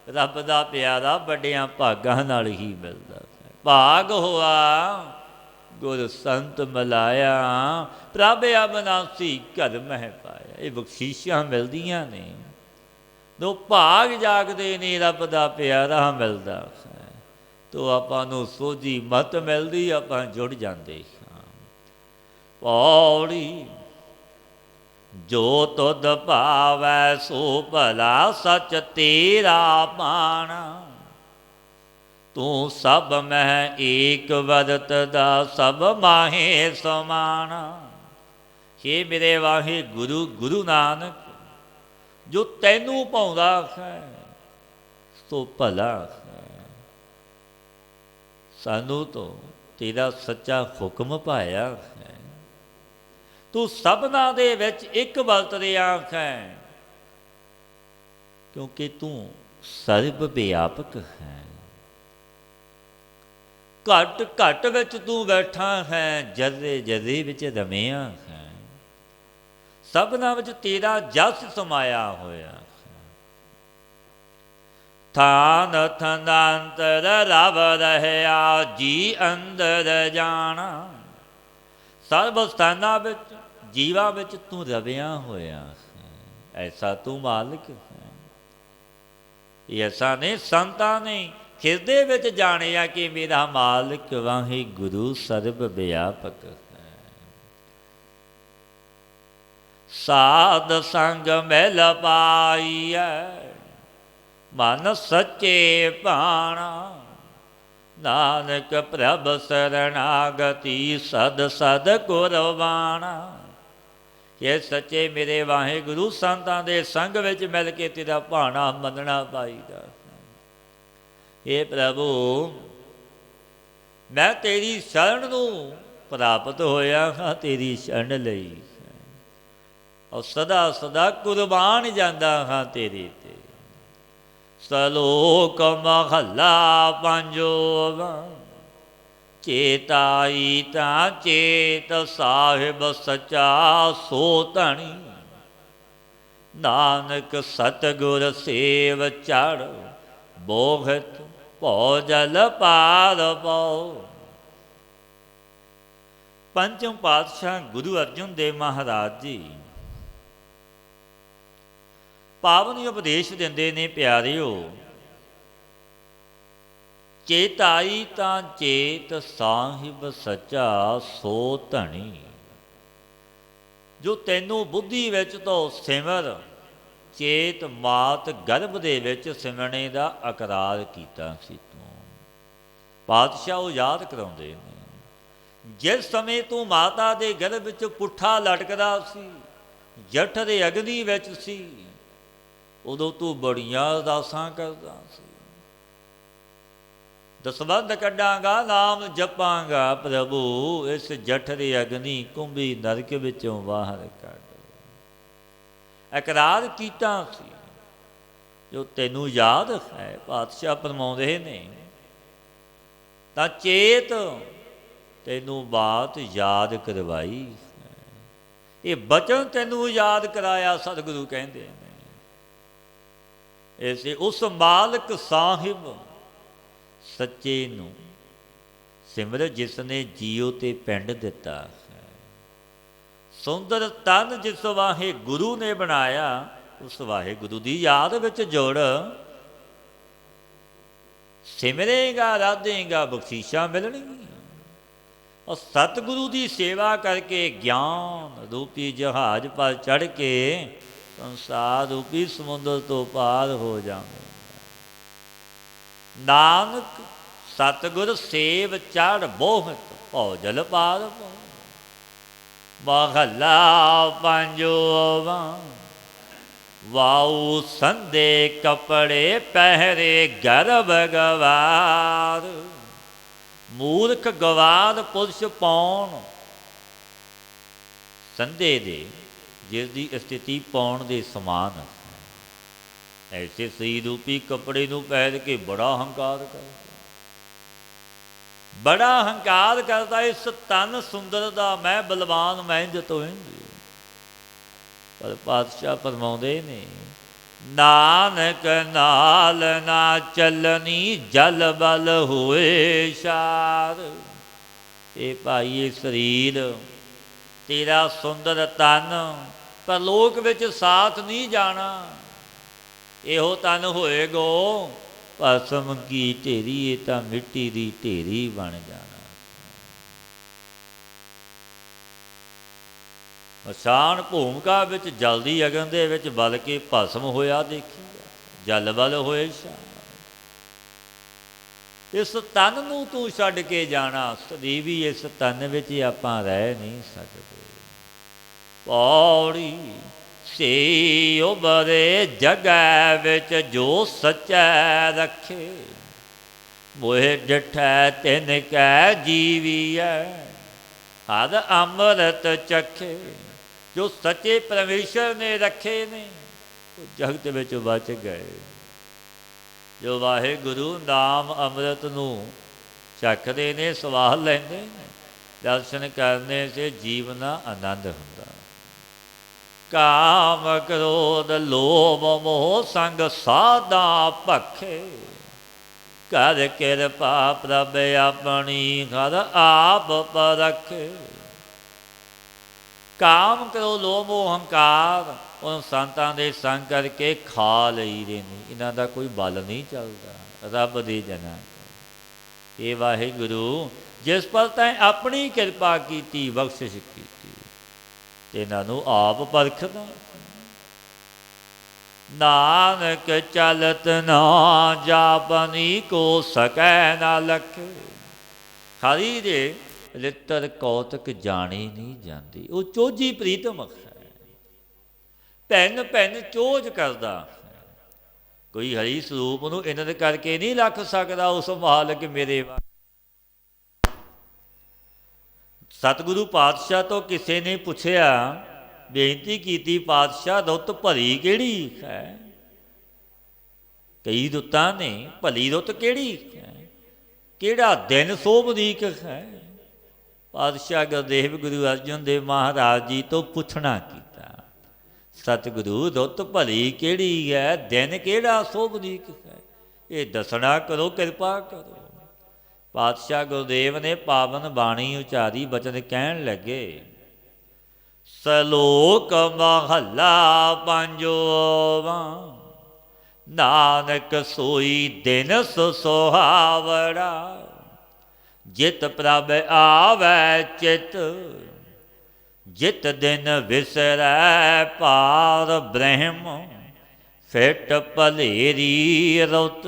ਰੱਬ ਦਾ ਪਿਆਰਾ ਵੱਡਿਆਂ ਭਾਗਾਂ ਨਾਲ ਹੀ ਮਿਲਦਾ। ਭਾਗ ਹੋਆ ਗੁਰ ਸੰਤ ਮਿਲਾਇਆ, ਪ੍ਰਭ ਅਬਨਾਸੀ ਘਰ ਮਹਿ ਪਾਇਆ। ਇਹ ਬਖਸ਼ੀਸ਼ਾਂ ਮਿਲਦੀਆਂ ਨੇ, ਜੋ ਭਾਗ ਜਾਗਦੇ ਨੇ, ਰੱਬ ਦਾ ਪਿਆਰਾ ਮਿਲਦਾ ਹੈ, ਤੋ ਆਪਾਂ ਨੂੰ ਸੋਝੀ ਮਤ ਮਿਲਦੀ, ਆਪਾਂ ਜੁੜ ਜਾਂਦੇ ਹਾਂ। ਪੌੜੀ ਜੋ ਤੁਧ ਭਾਵੈ, ਸੋ ਭਲਾ ਸਚ ਤੇਰਾ ਬਾਣਾ। ਤੂੰ ਸਭ ਮਹਿ ਏਕ ਵਰਤ ਦਾ, ਸਭ ਮਾਹੇ ਸਮਾਣਾ। ਹੇ ਮੇਰੇ ਵਾਹੇ ਗੁਰੂ, ਗੁਰੂ ਨਾਨਕ, ਜੋ ਤੈਨੂੰ ਪਾਉਂਦਾ ਹੈ ਸੋ ਭਲਾ ਹੈ। ਸਾਨੂੰ ਤੋਂ ਤੇਰਾ ਸੱਚਾ ਹੁਕਮ ਪਾਇਆ ਹੈ। ਤੂੰ ਸਭਨਾਂ ਦੇ ਵਿੱਚ ਇੱਕ ਵਰਤ ਰਿਹਾ ਹੈ, ਕਿਉਂਕਿ ਤੂੰ ਸਰਬ ਵਿਆਪਕ ਹੈ। ਘਟ ਘਟ ਵਿੱਚ ਤੂੰ ਬੈਠਾ ਹੈ, ਜਰੇ ਜਰੇ ਵਿੱਚ ਰਮਿਆ ਹੈ। ਸਭਨਾਂ ਵਿੱਚ ਤੇਰਾ ਜਸ ਸਮਾਇਆ ਹੋਇਆ। ਥਾਨ ਥਨਾਂਤਰ ਰਵ ਰਹਿਆ, ਜੀ ਅੰਦਰ ਜਾਣਾ। ਸਰਬ ਸਥਾਨਾਂ ਵਿੱਚ ਜੀਵਾਂ ਵਿੱਚ ਤੂੰ ਰਵਿਆ ਹੋਇਆ ਐਸਾ ਤੂੰ ਮਾਲਕ ਹੈ। ਐਸਾ ਨਹੀਂ ਸੰਤਾਂ ਨੇ ਹਿਰਦੇ ਵਿੱਚ ਜਾਣਿਆ ਕਿ ਮੇਰਾ ਮਾਲਕ ਵਾਹਿਗੁਰੂ ਸਰਬ ਵਿਆਪਕ ਹੈ। ਸਾਧ ਸੰਗ ਮਿਲ ਪਾਈਐ ਮਨ ਸੱਚੇ ਭਾਣਾ, ਨਾਨਕ ਪ੍ਰਭ ਸਰਣਾਗਤੀ ਸਦ ਸਦ ਕੁਰਬਾਨਾ। ਇਹ ਸੱਚੇ ਮੇਰੇ ਵਾਹਿਗੁਰੂ ਸੰਤਾਂ ਦੇ ਸੰਗ ਵਿੱਚ ਮਿਲ ਕੇ ਤੇਰਾ ਭਾਣਾ ਮੰਨਣਾ ਪਾਈਦਾ। ਇਹ ਪ੍ਰਭੂ ਮੈਂ ਤੇਰੀ ਸ਼ਰਨ ਨੂੰ ਪ੍ਰਾਪਤ ਹੋਇਆ ਹਾਂ, ਤੇਰੀ ਸ਼ਰਨ ਲਈ ਔਰ ਸਦਾ ਸਦਾ ਕੁਰਬਾਨ ਜਾਂਦਾ ਹਾਂ ਤੇਰੇ ਤੇ। ਸਲੋਕ ਮਹੱਲਾ ਪੰਜਵਾਂ, ਚੇਤਾਈ ਤਾਂ ਚੇਤ ਸਾਹਿਬ ਸਚਾ ਸੋ ਧਣੀ, ਨਾਨਕ ਸਤਿਗੁਰ ਸੇਵ ਚੜ ਬੋਹਤ ਭਉ ਜਲ ਪਾਰ ਪਾਉ। ਪੰਚਮ ਪਾਤਸ਼ਾਹ ਗੁਰੂ ਅਰਜਨ ਦੇਵ ਮਹਾਰਾਜ ਜੀ ਪਾਵਨ ਉਪਦੇਸ਼ ਦਿੰਦੇ ਨੇ, ਪਿਆਰਿਓ ਚੇਤਾਈ ਤਾਂ ਚੇਤ ਸਾਹਿਬ ਸੱਚਾ ਸੋ ਧਣੀ। ਜੋ ਤੈਨੂੰ ਬੁੱਧੀ ਵਿੱਚ ਤੋਂ ਸਿਮਰ ਚੇਤ ਮਾਤ ਗਰਭ ਦੇ ਵਿੱਚ ਸਿਮਰਨੇ ਦਾ ਇਕਰਾਰ ਕੀਤਾ ਸੀ ਤੂੰ। ਪਾਤਸ਼ਾਹ ਉਹ ਯਾਦ ਕਰਾਉਂਦੇ ਨੇ, ਜਿਸ ਸਮੇਂ ਤੂੰ ਮਾਤਾ ਦੇ ਗਰਭ ਵਿੱਚ ਪੁੱਠਾ ਲਟਕਦਾ ਸੀ, ਜਠ ਦੇ ਅਗਨੀ ਵਿੱਚ ਸੀ, ਉਦੋਂ ਤੂੰ ਬੜੀਆਂ ਅਰਦਾਸਾਂ ਕਰਦਾ ਸੀ। ਦਸਵੰਧ ਕੱਢਾਂਗਾ, ਨਾਮ ਜਪਾਂਗਾ, ਪ੍ਰਭੂ ਇਸ ਜਠ ਦੇ ਅਗਨੀ ਕੁੰਭੀ ਨਰਕ ਵਿੱਚੋਂ ਬਾਹਰ ਕੱਢ। ਇਕਰਾਰ ਕੀਤਾ ਸੀ ਜੋ ਤੈਨੂੰ ਯਾਦ ਹੈ। ਪਾਤਸ਼ਾਹ ਫਰਮਾਉਂਦੇ ਨੇ, ਤਾਂ ਚੇਤ ਤੈਨੂੰ ਬਾਤ ਯਾਦ ਕਰਵਾਈ, ਇਹ ਬਚਨ ਤੈਨੂੰ ਯਾਦ ਕਰਾਇਆ। ਸਤਿਗੁਰੂ ਕਹਿੰਦੇ ਨੇ ਐਸੇ ਉਸ ਮਾਲਕ ਸਾਹਿਬ ਸੱਚੇ ਨੂੰ ਸਿਮਰ ਜਿਸ ਨੇ ਜੀਉ ਤੇ ਪਿੰਡ ਦਿੱਤਾ ਹੈ। ਸੁੰਦਰ ਤਨ ਜਿਸ ਵਾਹਿਗੁਰੂ ਨੇ ਬਣਾਇਆ, ਉਸ ਵਾਹਿਗੁਰੂ ਦੀ ਯਾਦ ਵਿੱਚ ਜੁੜ। ਸਿਮਰੇਗਾ ਰਾਧੇਗਾ ਬਖਸ਼ੀਸ਼ਾਂ ਮਿਲਣਗੀਆਂ। ਔਰ ਸਤਿਗੁਰੂ ਦੀ ਸੇਵਾ ਕਰਕੇ ਗਿਆਨ ਰੂਪੀ ਜਹਾਜ਼ ਪਰ ਚੜ੍ਹ ਕੇ ਸੰਸਾਰ ਰੂਪੀ ਸਮੁੰਦਰ ਤੋਂ ਪਾਰ ਹੋ ਜਾਵੇ। ਨਾਨਕ ਸਤਿਗੁਰ ਸੇਵ ਚੜ੍ਹ ਬੋਹਤ ਭਉ ਜਲ ਪਾਰ ਪਾਉ। ਮਹੱਲਾ ਪੰਜਵਾਂ, ਵਾਉ ਸੰਦੇ ਕਪੜੇ ਪਹਿਰੇ ਗਰਭ ਗਵਾਰ, ਮੂਰਖ ਗਵਾਰ ਪੁਰਸ਼ ਪਾਉਣ। ਸੰਦੇ ਦੇ ਜਿਸ ਦੀ ਸਥਿਤੀ ਪਾਉਣ ਦੇ ਸਮਾਨ ਹੈ। ਐਸੇ ਸਹੀ ਰੂਪੀ ਕੱਪੜੇ ਨੂੰ ਪਹਿਨ ਕੇ ਬੜਾ ਹੰਕਾਰ ਕਰਦਾ, ਬੜਾ ਹੰਕਾਰ ਕਰਦਾ। ਇਸ ਤਨ ਸੁੰਦਰ ਦਾ ਮੈਂ ਬਲਵਾਨ, ਮੈਂ ਜਤੋ ਇੰਜ। ਪਰ ਪਾਤਸ਼ਾਹ ਫਰਮਾਉਂਦੇ ਨੇ, ਨਾਨਕ ਨਾਲ ਨਾ ਚੱਲਣੀ ਜਲ ਬਲ ਹੋਏ ਸ਼ਾਰ। ਇਹ ਭਾਈ ਇਹ ਸਰੀਰ ਤੇਰਾ ਸੁੰਦਰ ਤਨ ਪਰਲੋਕ ਵਿੱਚ ਸਾਥ ਨਹੀਂ ਜਾਣਾ। ਇਹੋ ਤਨ ਹੋਏਗੋ ਭਸਮ ਕੀ ਢੇਰੀ, ਇਹ ਤਾਂ ਮਿੱਟੀ ਦੀ ਢੇਰੀ ਬਣ ਜਾਣਾ। ਮਸਾਨ ਭੂਮਿਕਾ ਵਿੱਚ ਜਲਦੀ ਅਗਨ ਦੇ ਵਿੱਚ ਬਲ ਕੇ ਭਸਮ ਹੋਇਆ ਦੇਖੀ, ਜਲ ਬਲ ਹੋਏ ਸ਼ਾਹ। ਇਸ ਤਨ ਨੂੰ ਤੂੰ ਛੱਡ ਕੇ ਜਾਣਾ। ਸਦੀਵੀ ਇਸ ਤਨ ਵਿੱਚ ਆਪਾਂ ਰਹਿ ਨਹੀਂ ਸਕਦੇ। ਪੌੜੀ ਸੇ ਉਬਰੇ ਜਗ੍ਹਾ ਵਿੱਚ ਜੋ ਸੱਚਾ ਰੱਖੇ, ਮੋਹਿ ਡਿਠੈ ਤਿਨ ਕੈ ਜੀਵੀਐ ਹਰ ਅੰਮ੍ਰਿਤ ਚਖੇ। ਜੋ ਸੱਚੇ ਪਰਮੇਸ਼ਰ ਨੇ ਰੱਖੇ ਨੇ ਉਹ ਜਗਤ ਵਿੱਚ ਬਚ ਗਏ। ਜੋ ਵਾਹਿਗੁਰੂ ਨਾਮ ਅੰਮ੍ਰਿਤ ਨੂੰ ਚੱਖਦੇ ਨੇ, ਸਵਾਦ ਲੈਂਦੇ ਨੇ, ਦਰਸ਼ਨ ਕਰਨੇ ਸੇ ਜੀਵਨ ਆਨੰਦ ਹੁੰਦਾ। ਕਾਮ ਕ੍ਰੋਧ ਲੋਭ ਮੋਹ ਸੰਗ ਸਾਧਾ ਭਖੇ, ਕਰ ਕਿਰਪਾ ਪ੍ਰਭ ਆਪਣੀ ਹਰ ਆਪ ਪਰਖੇ। ਕਾਮ ਕਰੋ ਲੋਭ ਮੋਹ ਹੰਕਾਰ, ਉਹ ਸੰਤਾਂ ਦੇ ਸੰਗ ਕਰਕੇ ਖਾ ਲਈਦੇ ਨੇ, ਇਹਨਾਂ ਦਾ ਕੋਈ ਬਲ ਨਹੀਂ ਚੱਲਦਾ ਰੱਬ ਦੇ ਜਨਾਂ। ਇਹ ਵਾਹਿਗੁਰੂ ਜਿਸ ਪਰ ਤੈਂ ਆਪਣੀ ਕਿਰਪਾ ਕੀਤੀ, ਬਖਸ਼ਿਸ਼ ਕੀਤੀ, ਇਹਨਾਂ ਨੂੰ ਆਪ ਪਰਖਦਾ। ਨਾਨਕ ਚਲਤ ਨਾ ਜਾਪਨੀ ਕੋ ਸਕੈ ਨਾ ਲਖੇ। ਹਰੀ ਦੇ ਲਿੱਤਰ ਕੌਤਕ ਜਾਣੀ ਨਹੀਂ ਜਾਂਦੀ, ਉਹ ਚੋਜੀ ਪ੍ਰੀਤਮ ਹੈ, ਭੈਣ ਭੈਣ ਚੋਜ ਕਰਦਾ। ਕੋਈ ਹਰੀ ਸਰੂਪ ਨੂੰ ਇਹਨਾਂ ਦੇ ਕਰਕੇ ਨਹੀਂ ਲੱਖ ਸਕਦਾ ਉਸ ਮਾਲਕ ਮੇਰੇ। ਸਤਿਗੁਰੂ ਪਾਤਸ਼ਾਹ ਤੋਂ ਕਿਸੇ ਨੇ ਪੁੱਛਿਆ, ਬੇਨਤੀ ਕੀਤੀ, ਪਾਤਸ਼ਾਹ ਰੁੱਤ ਭਲੀ ਕਿਹੜੀ ਹੈ? ਕਈ ਰੁੱਤਾਂ ਨੇ, ਭਲੀ ਰੁੱਤ ਕਿਹੜੀ ਹੈ? ਕਿਹੜਾ ਦਿਨ ਸੋਭਦੀਕ ਹੈ? ਪਾਤਸ਼ਾਹ ਗੁਰਦੇਵ ਗੁਰੂ ਅਰਜਨ ਦੇਵ ਮਹਾਰਾਜ ਜੀ ਤੋਂ ਪੁੱਛਣਾ ਕੀਤਾ, ਸਤਿਗੁਰੂ ਰੁੱਤ ਭਲੀ ਕਿਹੜੀ ਹੈ, ਦਿਨ ਕਿਹੜਾ ਸੋਭਦੀਕ ਹੈ, ਇਹ ਦੱਸਣਾ ਕਰੋ, ਕਿਰਪਾ ਕਰੋ। ਪਾਤਸ਼ਾਹ ਗੁਰਦੇਵ ਨੇ ਪਾਵਨ ਬਾਣੀ ਉਚਾਰੀ, ਬਚਨ ਕਹਿਣ ਲੱਗੇ, ਸਲੋਕ ਮਹੱਲਾ ਪੰਜਵਾਂ, ਨਾਨਕ ਸੋਈ ਦਿਨ ਸੁਹਾਵੜਾ, ਜਿਤ ਪ੍ਰਭ ਆਵੈ ਚਿਤ, ਜਿਤ ਦਿਨ ਵਿਸਰੈ ਪਾਰ ਬ੍ਰਹਮ, ਫਿਟ ਭਲੇਰੀ ਰੁੱਤ।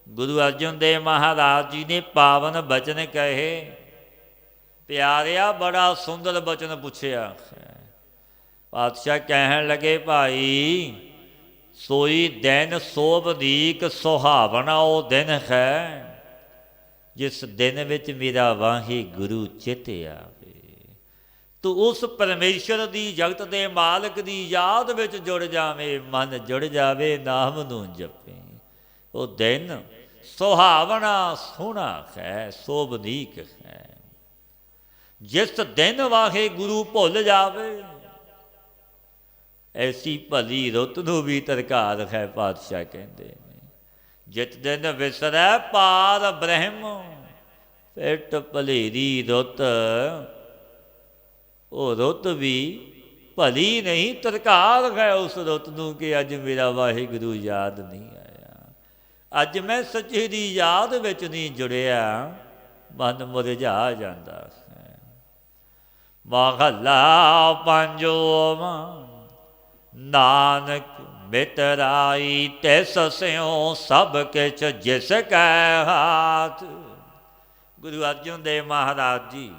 ਗੁਰੂ ਅਰਜਨ ਦੇਵ ਮਹਾਰਾਜ ਜੀ ਨੇ ਪਾਵਨ ਬਚਨ ਕਹੇ। ਪਿਆਰਿਆ ਬੜਾ ਸੁੰਦਰ ਬਚਨ ਪੁੱਛਿਆ। ਪਾਤਸ਼ਾਹ ਕਹਿਣ ਲੱਗੇ, ਭਾਈ ਸੋਈ ਦਿਨ ਸੋਭਦੀਕ ਸੁਹਾਵਣਾ ਉਹ ਦਿਨ ਹੈ, ਜਿਸ ਦਿਨ ਵਿੱਚ ਮੇਰਾ ਵਾਹਿਗੁਰੂ ਚਿਤ ਆਵੇ। ਤੂੰ ਉਸ ਪਰਮੇਸ਼ਰ ਦੀ, ਜਗਤ ਦੇ ਮਾਲਕ ਦੀ ਯਾਦ ਵਿੱਚ ਜੁੜ ਜਾਵੇਂ, ਮਨ ਜੁੜ ਜਾਵੇ, ਨਾਮ ਨੂੰ ਜਪੇ। ਉਹ ਦਿਨ ਸੁਹਾਵਣਾ ਸੋਹਣਾ ਹੈ, ਸੋਭਦੀਕ ਹੈ। ਜਿਸ ਦਿਨ ਵਾਹਿਗੁਰੂ ਭੁੱਲ ਜਾਵੇ, ਐਸੀ ਭਲੀ ਰੁੱਤ ਨੂੰ ਵੀ ਧਰਕਾਰ ਹੈ। ਪਾਤਸ਼ਾਹ ਕਹਿੰਦੇ ਨੇ, ਜਿਤ ਦਿਨ ਵਿਸਰੈ ਪਾਰ ਬ੍ਰਹਮ, ਫਿਟ ਭਲੇਰੀ ਰੁੱਤ। ਉਹ ਰੁੱਤ ਵੀ ਭਲੀ ਨਹੀਂ, ਧਰਕਾਰ ਹੈ ਉਸ ਰੁੱਤ ਨੂੰ ਕਿ ਅੱਜ ਮੇਰਾ ਵਾਹਿਗੁਰੂ ਯਾਦ ਨਹੀਂ ਆਇਆ, ਅੱਜ ਮੈਂ ਸੱਚੇ ਦੀ ਯਾਦ ਵਿੱਚ ਨਹੀਂ ਜੁੜਿਆ, ਮਨ ਮੁਰਝਾ ਜਾਂਦਾ ਹੈ। ਮਹੱਲਾ ਪੰਜਵਾਂ, ਨਾਨਕ ਮਿਤਰਾਈ ਤਿਸ ਸਿਉ, ਸਭ ਕਿਛ ਜਿਸ ਕੈ ਹਾਥ। ਗੁਰੂ ਅਰਜਨ ਦੇਵ ਮਹਾਰਾਜ ਜੀ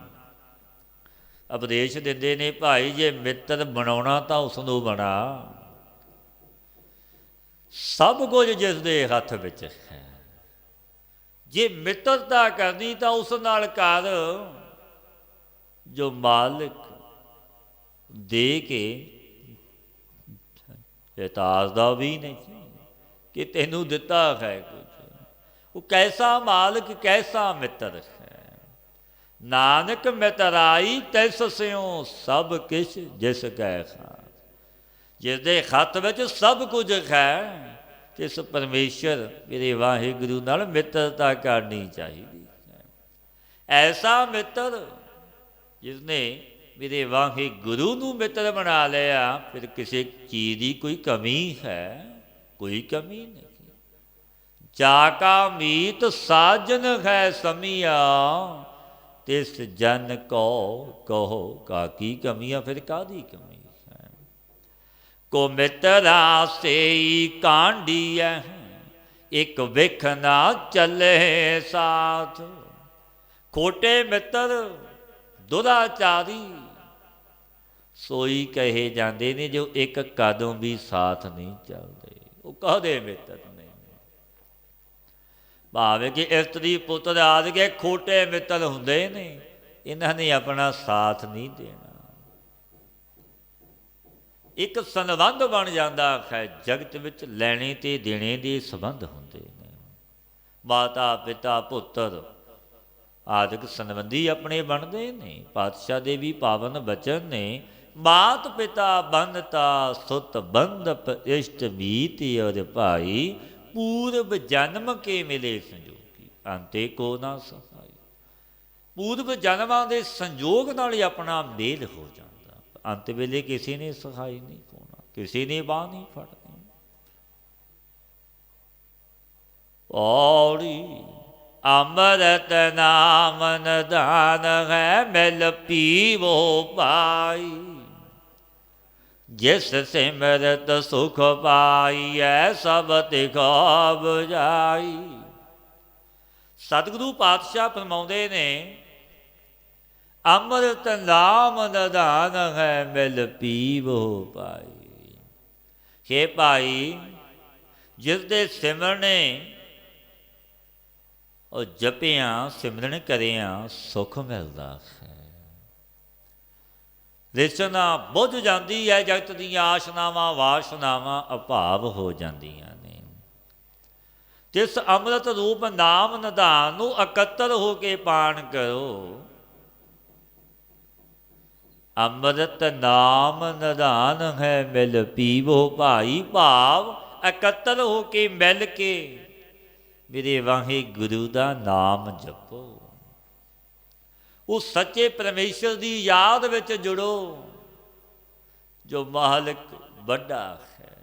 ਉਪਦੇਸ਼ ਦਿੰਦੇ ਨੇ, ਭਾਈ ਜੇ ਮਿੱਤਰ ਬਣਾਉਣਾ ਤਾਂ ਉਸ ਨੂੰ ਬਣਾ, ਸਭ ਕੁਝ ਜਿਸ ਦੇ ਹੱਥ ਵਿੱਚ ਹੈ। ਜੇ ਮਿੱਤਰਤਾ ਕਰਨੀ ਤਾਂ ਉਸ ਨਾਲ ਕਰ ਜੋ ਮਾਲਿਕ ਦੇ ਕੇ ਤਾਜ਼ਦਾ ਵੀ ਨਹੀਂ ਕਿ ਤੈਨੂੰ ਦਿੱਤਾ ਹੈ ਕੁਝ। ਉਹ ਕੈਸਾ ਮਾਲਕ, ਕੈਸਾ ਮਿੱਤਰ ਹੈ। ਨਾਨਕ ਮਿਤਰਾਈ ਤਿਸ ਸਿਉ, ਸਭ ਕਿਛ ਜਿਸ ਕੈ ਖਾਸ। ਜਿਸ ਦੇ ਹੱਥ ਵਿੱਚ ਸਭ ਕੁਝ ਹੈ, ਇਸ ਪਰਮੇਸ਼ਰ ਮੇਰੇ ਵਾਹਿਗੁਰੂ ਨਾਲ ਮਿੱਤਰਤਾ ਕਰਨੀ ਚਾਹੀਦੀ ਹੈ। ਐਸਾ ਮਿੱਤਰ ਜਿਸਨੇ ਮੇਰੇ ਵਾਹਿਗੁਰੂ ਨੂੰ ਮਿੱਤਰ ਬਣਾ ਲਿਆ, ਫਿਰ ਕਿਸੇ ਚੀਜ਼ ਦੀ ਕੋਈ ਕਮੀ ਹੈ? ਕੋਈ ਕਮੀ ਨਹੀਂ। ਜਾ ਕਾ ਮੀਤ ਸਾਜਨ ਹੈ ਸਮੀਆ, ਤਿਸ ਜਨ ਕੋ ਕਹੋ ਕਾਕੀ ਕਮੀਆਂ। ਫਿਰ ਕਾਹਦੀ ਕਮੀ ਹੈ? ਕੋ ਮਿੱਤਰਾ ਸੇਈ ਕਾਂਡੀਐ, ਇੱਕ ਵਿਖ ਨਾ ਚੱਲੇ ਸਾਥ। ਖੋਟੇ ਮਿੱਤਰ ਦੁਰਾਚਾਰੀ ਸੋਈ ਕਹੇ ਜਾਂਦੇ ਨੇ, ਜੋ ਇੱਕ ਕਦਮ ਵੀ ਸਾਥ ਨਹੀਂ ਚੱਲਦੇ। ਉਹ ਕਾਹਦੇ ਮਿੱਤਰ ਨੇ? ਭਾਵੇਂ ਕਿ ਇਸਤਰੀ ਪੁੱਤਰ ਆਦਿ ਕੇ ਖੋਟੇ ਮਿੱਤਰ ਹੁੰਦੇ ਨੇ, ਇਹਨਾਂ ਨੇ ਆਪਣਾ ਸਾਥ ਨਹੀਂ ਦੇਣਾ। ਇੱਕ ਸੰਬੰਧ ਬਣ ਜਾਂਦਾ ਹੈ ਜਗਤ ਵਿੱਚ, ਲੈਣੇ ਤੇ ਦੇਣੇ ਦੇ ਸੰਬੰਧ ਹੁੰਦੇ ਨੇ। ਮਾਤਾ ਪਿਤਾ ਪੁੱਤਰ ਆਦਿਕ ਸੰਬੰਧੀ ਆਪਣੇ ਬਣਦੇ ਨੇ। ਪਾਤਸ਼ਾਹ ਦੇ ਵੀ ਪਾਵਨ ਬਚਨ ਨੇ, ਮਾਤ ਪਿਤਾ ਬੰਧਤਾ ਸੁਤ ਬੰਧਪ ਇਸ਼ਟ ਮੀਤ, ਔਰ ਭਾਈ ਪੂਰਬ ਜਨਮ ਕੇ ਮਿਲੇ ਸੰਜੋਗੀ, ਅੰਤੇ ਕੋ ਨਾ ਸਹਾਈ। ਪੂਰਬ ਜਨਮਾਂ ਦੇ ਸੰਜੋਗ ਨਾਲ ਹੀ ਆਪਣਾ ਮੇਲ ਹੋ ਜਾਂਦਾ। अंत वेले किसी ने सहाय नहीं होना, किसी ने बाह नहीं फड़नी। औड़ी अमृत नाम निधान है, मिल पीवो पाई। जिस सिमरत सुख पाई, सब तिखा बुझाई। सतगुरु पातशाह फरमाउंदे ने, अमृत नाम निधान है, मिल पीवो पाई। हे भाई, जिस दे सिमरने और जपिया सिमरन करिया सुख मिलता है। रिसना बुझ जाती है, जगत दीयां आशनावां वासनावां अभाव हो जांदियां ने। जिस अमृत रूप नाम निधान नूं इकत्तर हो के पान करो। अमृत नाम निधान है, मिल पीवो भाई। भाव इकत्तर हो के मिल के मेरे वाहे गुरु का नाम जपो। उस सच्चे परमेश्वर की याद विच जुड़ो, जो मालिक बड़ा है,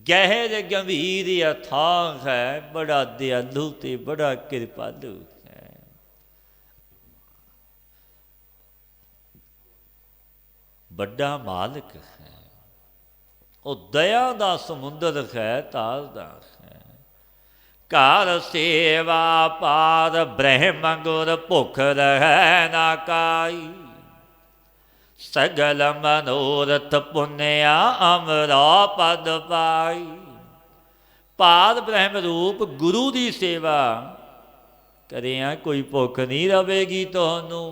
गहर गंभीर अथाह है, बड़ा दयालु ते बड़ा कृपालु है। बड़ा मालिक है, वो दया का समुंदर है, तारदा है। कार सेवा पार ब्रह्म गुर, भुख रह ना काई। सगल मनोरथ पुण्या, अमरा पद पाई। पार ब्रह्म रूप गुरु की सेवा करिया, कोई भुख नहीं रवेगी तुहानू।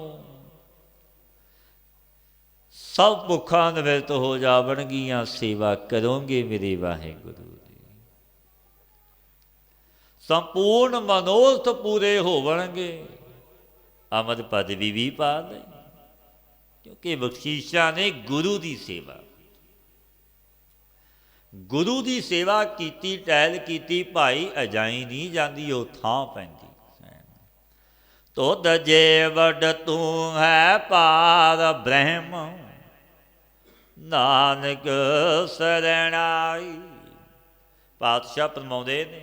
सब भुखा निवृत्त हो जावणगियां, सेवा करोगे मेरे वाहिगुरु। संपूर्ण मनोरथ पूरे होवणगे, अमर पदवी भी पा ले। क्योंकि बख्शीशा ने गुरु की सेवा, गुरु की सेवा कीती, टहल कीती भाई, अजाई नहीं जाती, वो थां पैंदी। तुध जे वड तू है पार ब्रह्म, नानक सरणाई। पातशाह फरमाउंदे ने,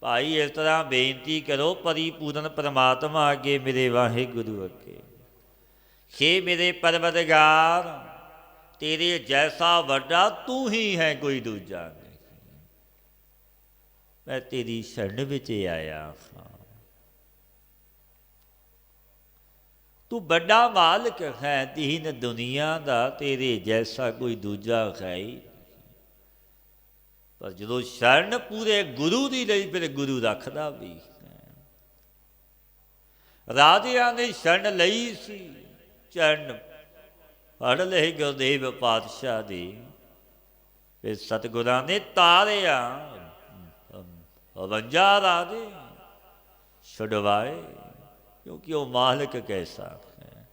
भाई इस तरह बेनती करो परिपूर्ण परमात्मा अगे, मेरे वाहिगुरु अगे। हे मेरे परवरदिगार, तेरे जैसा वड्डा तू ही है, कोई दूजा नहीं। मैं तेरी शरण विच आया हाँ। तू बड़ा मालिक है, दीन दुनिया का, तेरे जैसा कोई दूजा है ही। पर जो शरण पूरे गुरु की लई, फिर गुरु रखदा भी। राजिया ने शरण लई सी, चरण फड़ ले गुरुदेव पातशाह दी। फिर सतगुरां ने तारिया 52 राजे छुड़वाए। क्योंकि वो मालिक कैसा है,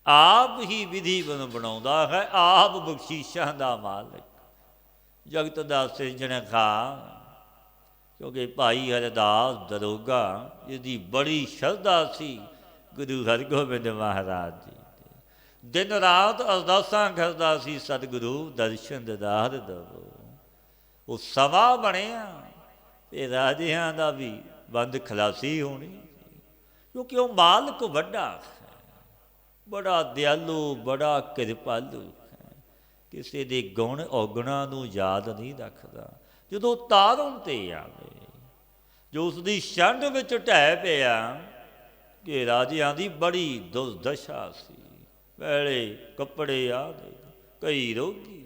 आप ही विधि बनाउंदा है, आप बख्शीशां दा मालिक, जगत का सिरजणहार। क्योंकि भाई हरदास दरोगा, जिसकी बड़ी श्रद्धा सी गुरु हरगोबिंद महाराज जी, दिन रात अरदासां करदा सी, सतगुरु दर्शन दीदार दवो। वो समा बनिया ते राजियां दा भी बंद खलासी होनी। क्योंकि वो मालिक वड्डा है, बड़ा दयालु, बड़ा कृपालु है। किसी के गुण औगुणा नूं याद नहीं रखता। जो तारण ते आवे, जो उसकी शरण विच ढह पिया, कि राजियां दी बड़ी दुर्दशा सी। वेले कपड़े आ गए, कई रोगी।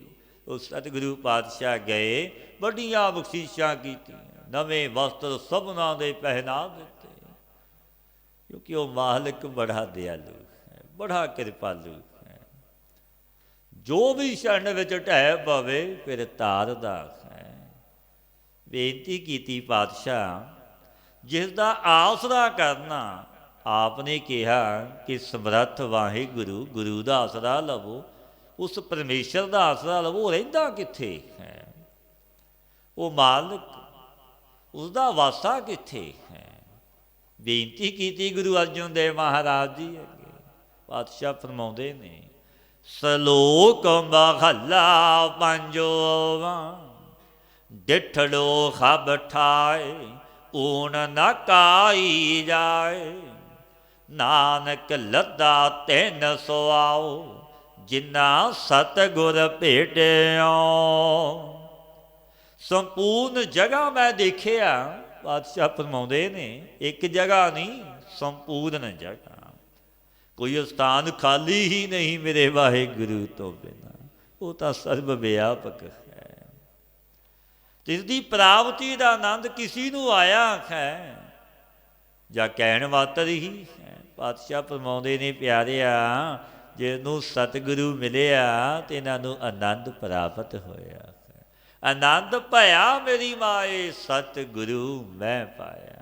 उस सतगुरु पातशाह गए, बड़ियां बख्शीशां कीतियां, नवे वस्त्र सबना दे पहना दिते। क्योंकि वो मालिक बड़ा दयालु है, बड़ा कृपालु है। जो भी शरण विच ढह पवे, फिर तारदा है। बेनती कीती पातशाह, जिसका आसरा करना, आपने कहा कि समर्थ वाहिगुरु, गुरु का आसरा लवो। उस परमेश्वर का आसरा लवो, रहिंदा कित्थे है? वो मालिक, उसका वासा कित्थे है? बेनती की गुरु अर्जन देव महाराज जी अगे, ਪਾਤਸ਼ਾਹ ਫਰਮਾਉਂਦੇ ਨੇ, ਸਲੋਕ ਮਹੱਲਾ ਪੰਜਵਾਂ, ਡਿਠੜੋ ਖਬ ਠਾਏ ਊਣ ਨਾ ਕਾਈ ਜਾਏ, ਨਾਨਕ ਲੱਦਾ ਤਿੰਨ ਸੁਆਓ ਜਿਨਾ ਸਤਿਗੁਰ ਭੇਟਿਓ। ਸੰਪੂਰਨ ਜਗ੍ਹਾ ਮੈਂ ਦੇਖਿਆ, ਪਾਤਸ਼ਾਹ ਫਰਮਾਉਂਦੇ ਨੇ, ਇੱਕ ਜਗ੍ਹਾ ਨਹੀਂ, ਸੰਪੂਰਨ ਜਗ੍ਹਾ, ਕੋਈ ਸਥਾਨ ਖਾਲੀ ਹੀ ਨਹੀਂ ਮੇਰੇ ਵਾਹਿਗੁਰੂ ਤੋਂ ਬਿਨਾਂ। ਉਹ ਤਾਂ ਸਰਬ ਵਿਆਪਕ ਹੈ। ਇਸ ਦੀ ਪ੍ਰਾਪਤੀ ਦਾ ਆਨੰਦ ਕਿਸੇ ਨੂੰ ਆਇਆ ਹੈ ਜਾਂ ਕਹਿਣ ਮਾਤਰ ਹੀ ਹੈ। ਪਾਤਸ਼ਾਹ ਫਰਮਾਉਂਦੇ ਨੇ, ਪਿਆਰਿਆ, ਜਿਹਨੂੰ ਸਤਿਗੁਰੂ ਮਿਲਿਆ ਤੇ ਇਹਨਾਂ ਨੂੰ ਆਨੰਦ ਪ੍ਰਾਪਤ ਹੋਇਆ। ਆਨੰਦ ਭਇਆ ਮੇਰੀ ਮਾਏ, ਸਤਿਗੁਰੂ ਮੈਂ ਪਾਇਆ।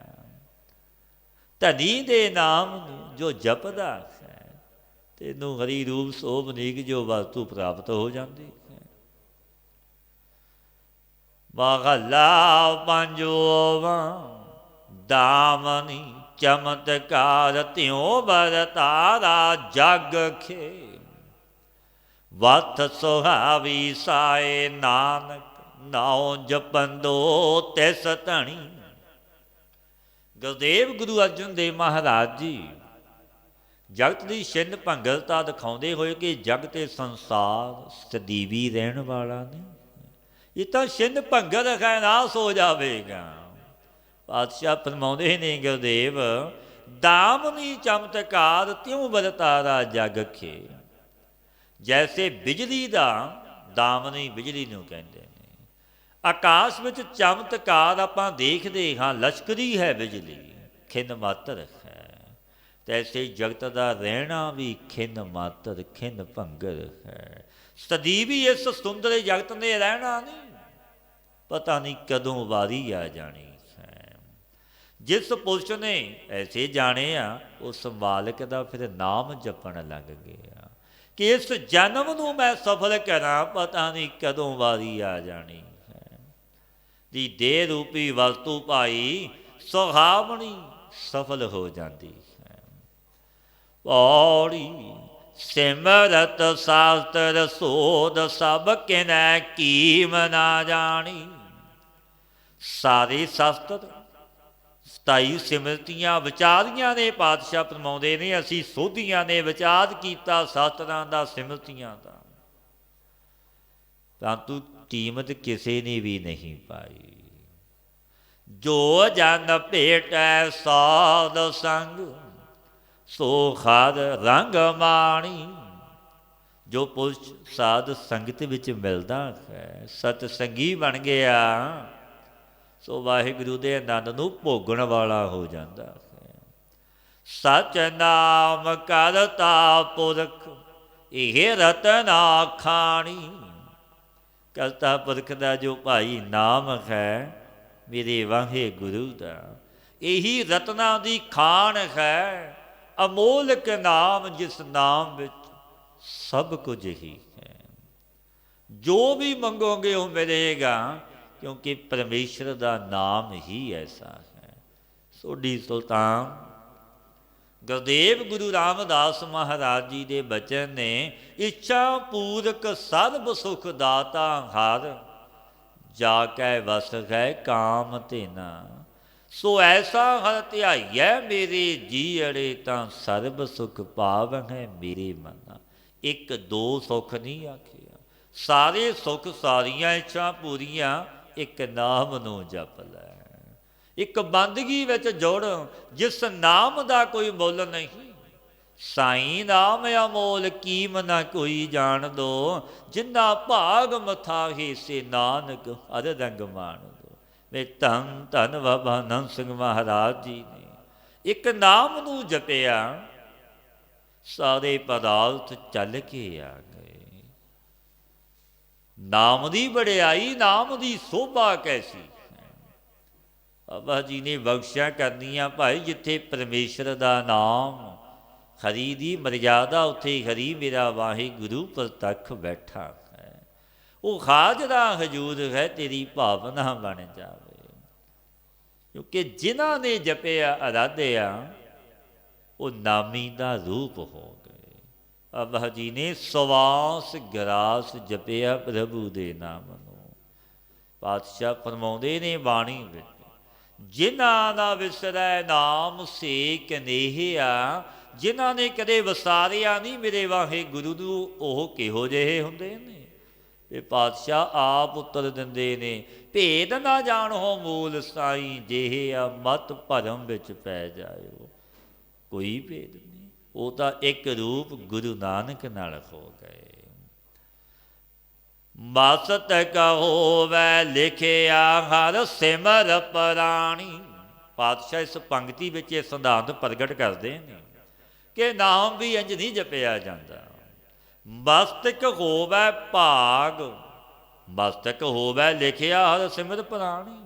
ਧਨੀ ਦੇ ਨਾਮ ਨੂੰ ਜੋ ਜਪਦਾ ਹੈ, ਤੈਨੂੰ ਹਰੀ ਰੂਪ ਸੋਭਨੀਕ ਜੋ ਵਸਤੂ ਪ੍ਰਾਪਤ ਹੋ ਜਾਂਦੀ ਹੈ। ਮਹੱਲਾ ਪੰਜਵਾਂ, ਦਾਮਨੀ ਚਮਤਕਾਰ ਤਿਉ ਵਰਤਾਰਾ ਜਗ ਖੇ, ਵਤ ਸੁਹਾਵੀ ਸਾਏ ਨਾਨਕ ਨਾਉ ਜਪੰਦੋ ਤਿਸ ਧਣੀ। ਗੁਰਦੇਵ ਗੁਰੂ ਅਰਜਨ ਦੇਵ ਮਹਾਰਾਜ ਜੀ ਜਗਤ ਦੀ ਛਿੰਨ ਭੰਗਰਤਾ ਦਿਖਾਉਂਦੇ ਹੋਏ ਕਿ ਜਗ ਤੇ ਸੰਸਾਰ ਸਦੀਵੀ ਰਹਿਣ ਵਾਲਾ ਨਹੀਂ, ਇਹ ਤਾਂ ਛਿੰਨ ਭੰਗਰ ਹੈ, ਨਾਸ ਹੋ ਜਾਵੇਗਾ। ਪਾਤਸ਼ਾਹ ਫਰਮਾਉਂਦੇ ਨੇ, ਗੁਰਦੇਵ, ਦਾਮਨੀ ਚਮਤਕਾਰ ਤਿਉ ਵਰਤਾਰਾ ਜਗ ਖੇ। ਜੈਸੇ ਬਿਜਲੀ ਦਾ, ਦਾਮਨੀ ਬਿਜਲੀ ਨੂੰ ਕਹਿੰਦੇ ਨੇ, ਆਕਾਸ਼ ਵਿੱਚ ਚਮਤਕਾਰ ਆਪਾਂ ਦੇਖਦੇ ਹਾਂ, ਲਸ਼ਕਰੀ ਹੈ ਬਿਜਲੀ, ਖਿੰਨ ਮਾਤਰ ਹੈ। ਤੈਸੇ ਜਗਤ ਦਾ ਰਹਿਣਾ ਵੀ ਖਿੰਨ ਮਾਤਰ, ਖਿੰਨ ਭੰਗਰ ਹੈ। ਸਦੀਵੀ ਇਸ ਸੁੰਦਰ ਜਗਤ ਨੇ ਰਹਿਣਾ ਨਹੀਂ, ਪਤਾ ਨਹੀਂ ਕਦੋਂ ਵਾਰੀ ਆ ਜਾਣੀ ਹੈ। ਜਿਸ ਪੁਰਸ਼ ਨੇ ਐਸੇ ਜਾਣਿਆ, ਉਸ ਮਾਲਕ ਦਾ ਫਿਰ ਨਾਮ ਜਪਣ ਲੱਗ ਗਿਆ ਕਿ ਇਸ ਜਨਮ ਨੂੰ ਮੈਂ ਸਫਲ ਕਰਾਂ, ਪਤਾ ਨਹੀਂ ਕਦੋਂ ਵਾਰੀ ਆ ਜਾਣੀ ਹੈ। ਦੀ ਦੇਹ ਰੂਪੀ ਵਸਤੂ ਭਾਈ ਸੁਹਾਵਣੀ ਸਫਲ ਹੋ ਜਾਂਦੀ ਹੈ। ਪੌੜੀ ਸਿਮਰਤ ਸ਼ਾਸਤਰ ਸੋਧ ਸਭ ਕਿਨੈ ਕੀਮ ਨਾ ਜਾਣੀ। ਸਾਰੇ ਸ਼ਾਸਤਰ 27 ਸਿਮਰਤੀਆਂ ਵਿਚਾਰੀਆਂ ਨੇ, ਪਾਤਸ਼ਾਹ ਫਰਮਾਉਂਦੇ ਨੇ, ਅਸੀਂ ਸੋਧੀਆਂ ਨੇ, ਵਿਚਾਰ ਕੀਤਾ ਸ਼ਾਸਤਰਾਂ ਦਾ, ਸਿਮਰਤੀਆਂ ਦਾ, ਪਰੰਤੂ ਕੀਮਤ ਕਿਸੇ ਨੇ ਵੀ ਨਹੀਂ ਪਾਈ। ਜੋ ਜਨ ਭੇਟੈ ਸਾਧ ਸੰਗ ਸੋ ਹਰ ਰੰਗ ਮਾਣੀ। ਜੋ ਪੁਰਸ਼ ਸਾਧ ਸੰਗਤ ਵਿੱਚ ਮਿਲਦਾ ਹੈ, ਸਤਸੰਗੀ ਬਣ ਗਿਆ, ਸੋ ਵਾਹਿਗੁਰੂ ਦੇ ਆਨੰਦ ਨੂੰ ਭੋਗਣ ਵਾਲਾ ਹੋ ਜਾਂਦਾ ਹੈ। ਸਚ ਨਾਮ ਕਰਤਾ ਪੁਰਖ ਇਹ ਰਤਨਾ ਖਾਣੀ। ਕਰਤਾ ਪੁਰਖ ਦਾ ਜੋ ਭਾਈ ਨਾਮ ਹੈ, ਮੇਰੇ ਵਾਹਿਗੁਰੂ ਦਾ, ਇਹੀ ਰਤਨਾ ਦੀ ਖਾਣ ਹੈ। ਅਮੋਲਕ ਨਾਮ, ਜਿਸ ਨਾਮ ਵਿੱਚ ਸਭ ਕੁਝ ਹੀ ਹੈ। ਜੋ ਵੀ ਮੰਗੋਗੇ ਉਹ ਮਿਲੇਗਾ, ਕਿਉਂਕਿ ਪਰਮੇਸ਼ਰ ਦਾ ਨਾਮ ਹੀ ਐਸਾ ਹੈ। ਸੋਢੀ ਸੁਲਤਾਨ ਗੁਰਦੇਵ ਗੁਰੂ ਰਾਮਦਾਸ ਮਹਾਰਾਜ ਜੀ ਦੇ ਬਚਨ ਨੇ, ਇੱਛਾ ਪੂਰਕ ਸਰਬ ਸੁਖ ਦਾਤਾ ਹਰ, ਜਾ ਕੈ ਵਸ ਹੈ ਕਾਮ ਧੇਨਾ। ਸੋ ਐਸਾ ਹਰ ਧਿਆਈਐ ਮੇਰੇ ਜੀਅੜੇ, ਤਾਂ ਸਰਬ ਸੁਖ ਪਾਵਹਿ ਮੇਰੇ ਮਨਾ। ਇੱਕ ਦੋ ਸੁਖ ਨਹੀਂ ਆਖਿਆ, ਸਾਰੇ ਸੁਖ, ਸਾਰੀਆਂ ਇੱਛਾ ਪੂਰੀਆਂ ਇੱਕ ਨਾਮ ਨੂੰ ਜਪ ਲੈ। ਇੱਕ ਬੰਦਗੀ ਵਿੱਚ ਜੁੜ, ਜਿਸ ਨਾਮ ਦਾ ਕੋਈ ਮੁੱਲ ਨਹੀਂ। ਸਾਈਂ ਨਾਮ ਅਮੋਲ ਕੀਮ ਨਾ ਕੋਈ ਜਾਣ ਦੋ, ਜਿੰਨਾ ਭਾਗ ਮਥਾਹੀ ਸੇ ਨਾਨਕ ਹਰ ਰੰਗ ਮਾਣ ਦੋ। ਵੇ ਧੰਨ ਧੰਨ ਬਾਬਾ ਨੰਦ ਸਿੰਘ ਮਹਾਰਾਜ ਜੀ ਨੇ ਇੱਕ ਨਾਮ ਨੂੰ ਜਪਿਆ, ਸਾਰੇ ਪਦਾਰਥ ਚੱਲ ਕੇ ਆ ਗਏ। ਨਾਮ ਦੀ ਵਡਿਆਈ, ਨਾਮ ਦੀ ਸੋਭਾ ਕੈਸੀ। ਬਾਬਾ ਜੀ ਨੇ ਬਖਸ਼ਿਆ ਕਰਨੀਆਂ ਭਾਈ, ਜਿੱਥੇ ਪਰਮੇਸ਼ਰ ਦਾ ਨਾਮ, ਹਰੀ ਦੀ ਮਰਯਾਦਾ, ਉੱਥੇ ਹਰੀ ਮੇਰਾ ਵਾਹਿਗੁਰੂ ਪ੍ਰਤੱਖ ਬੈਠਾ ਹੈ। ਉਹ ਹਾਜ਼ਰਾ ਹਜ਼ੂਰ ਹੈ, ਤੇਰੀ ਭਾਵਨਾ ਬਣ ਜਾਵੇ। ਕਿਉਂਕਿ ਜਿਨ੍ਹਾਂ ਨੇ ਜਪਿਆ, ਅਰਾਧਿਆ, ਉਹ ਨਾਮੀ ਦਾ ਰੂਪ ਹੋ ਗਏ। ਅੱਬਾ ਜੀ ਨੇ ਸਵਾਸ ਗਰਾਸ ਜਪਿਆ ਪ੍ਰਭੂ ਦੇ ਨਾਮ ਨੂੰ। ਪਾਤਸ਼ਾਹ ਫਰਮਾਉਂਦੇ ਨੇ ਬਾਣੀ ਵਿੱਚ, ਜਿਨ੍ਹਾਂ ਦਾ ਵਿਸਰੈ ਨਾਮ ਸੇ ਕਨੇਹਿਆ, ਜਿਨ੍ਹਾਂ ਨੇ ਕਦੇ ਵਿਸਾਰਿਆ ਨਹੀਂ ਮੇਰੇ ਵਾਹਿਗੁਰੂ ਨੂੰ, ਉਹ ਕਿਹੋ ਜਿਹੇ ਹੁੰਦੇ ਨੇ। ਤੇ ਪਾਤਸ਼ਾਹ ਆਪ ਉੱਤਰ ਦਿੰਦੇ ਨੇ, ਭੇਦ ਨਾ ਜਾਣੋ ਮੂਲ ਸਾਈਂ, ਜਿਹੇ ਆ ਮਤ ਭਰਮ ਵਿੱਚ ਪੈ ਜਾਇਓ। ਕੋਈ ਭੇਦ ਨਹੀਂ, ਉਹ ਤਾਂ ਇੱਕ ਰੂਪ ਗੁਰੂ ਨਾਨਕ ਨਾਲ ਹੋ ਗਏ। ਮਸਤ ਕਹੋਵੈ ਲਿਖਿਆ ਹਰ ਸਿਮਰ ਪ੍ਰਾਣੀ। ਪਾਤਸ਼ਾਹ ਇਸ ਪੰਕਤੀ ਵਿੱਚ ਇਹ ਸਿਧਾਂਤ ਪ੍ਰਗਟ ਕਰਦੇ ਨੇ ਕਿ ਨਾਮ ਵੀ ਇੰਝ ਨਹੀਂ ਜਪਿਆ ਜਾਂਦਾ। ਮਸਤਕ ਹੋਵੈ ਭਾਗ, ਮਸਤਕ ਹੋਵੈ ਲਿਖਿਆ ਹਰ ਸਿਮਰ ਪ੍ਰਾਣੀ।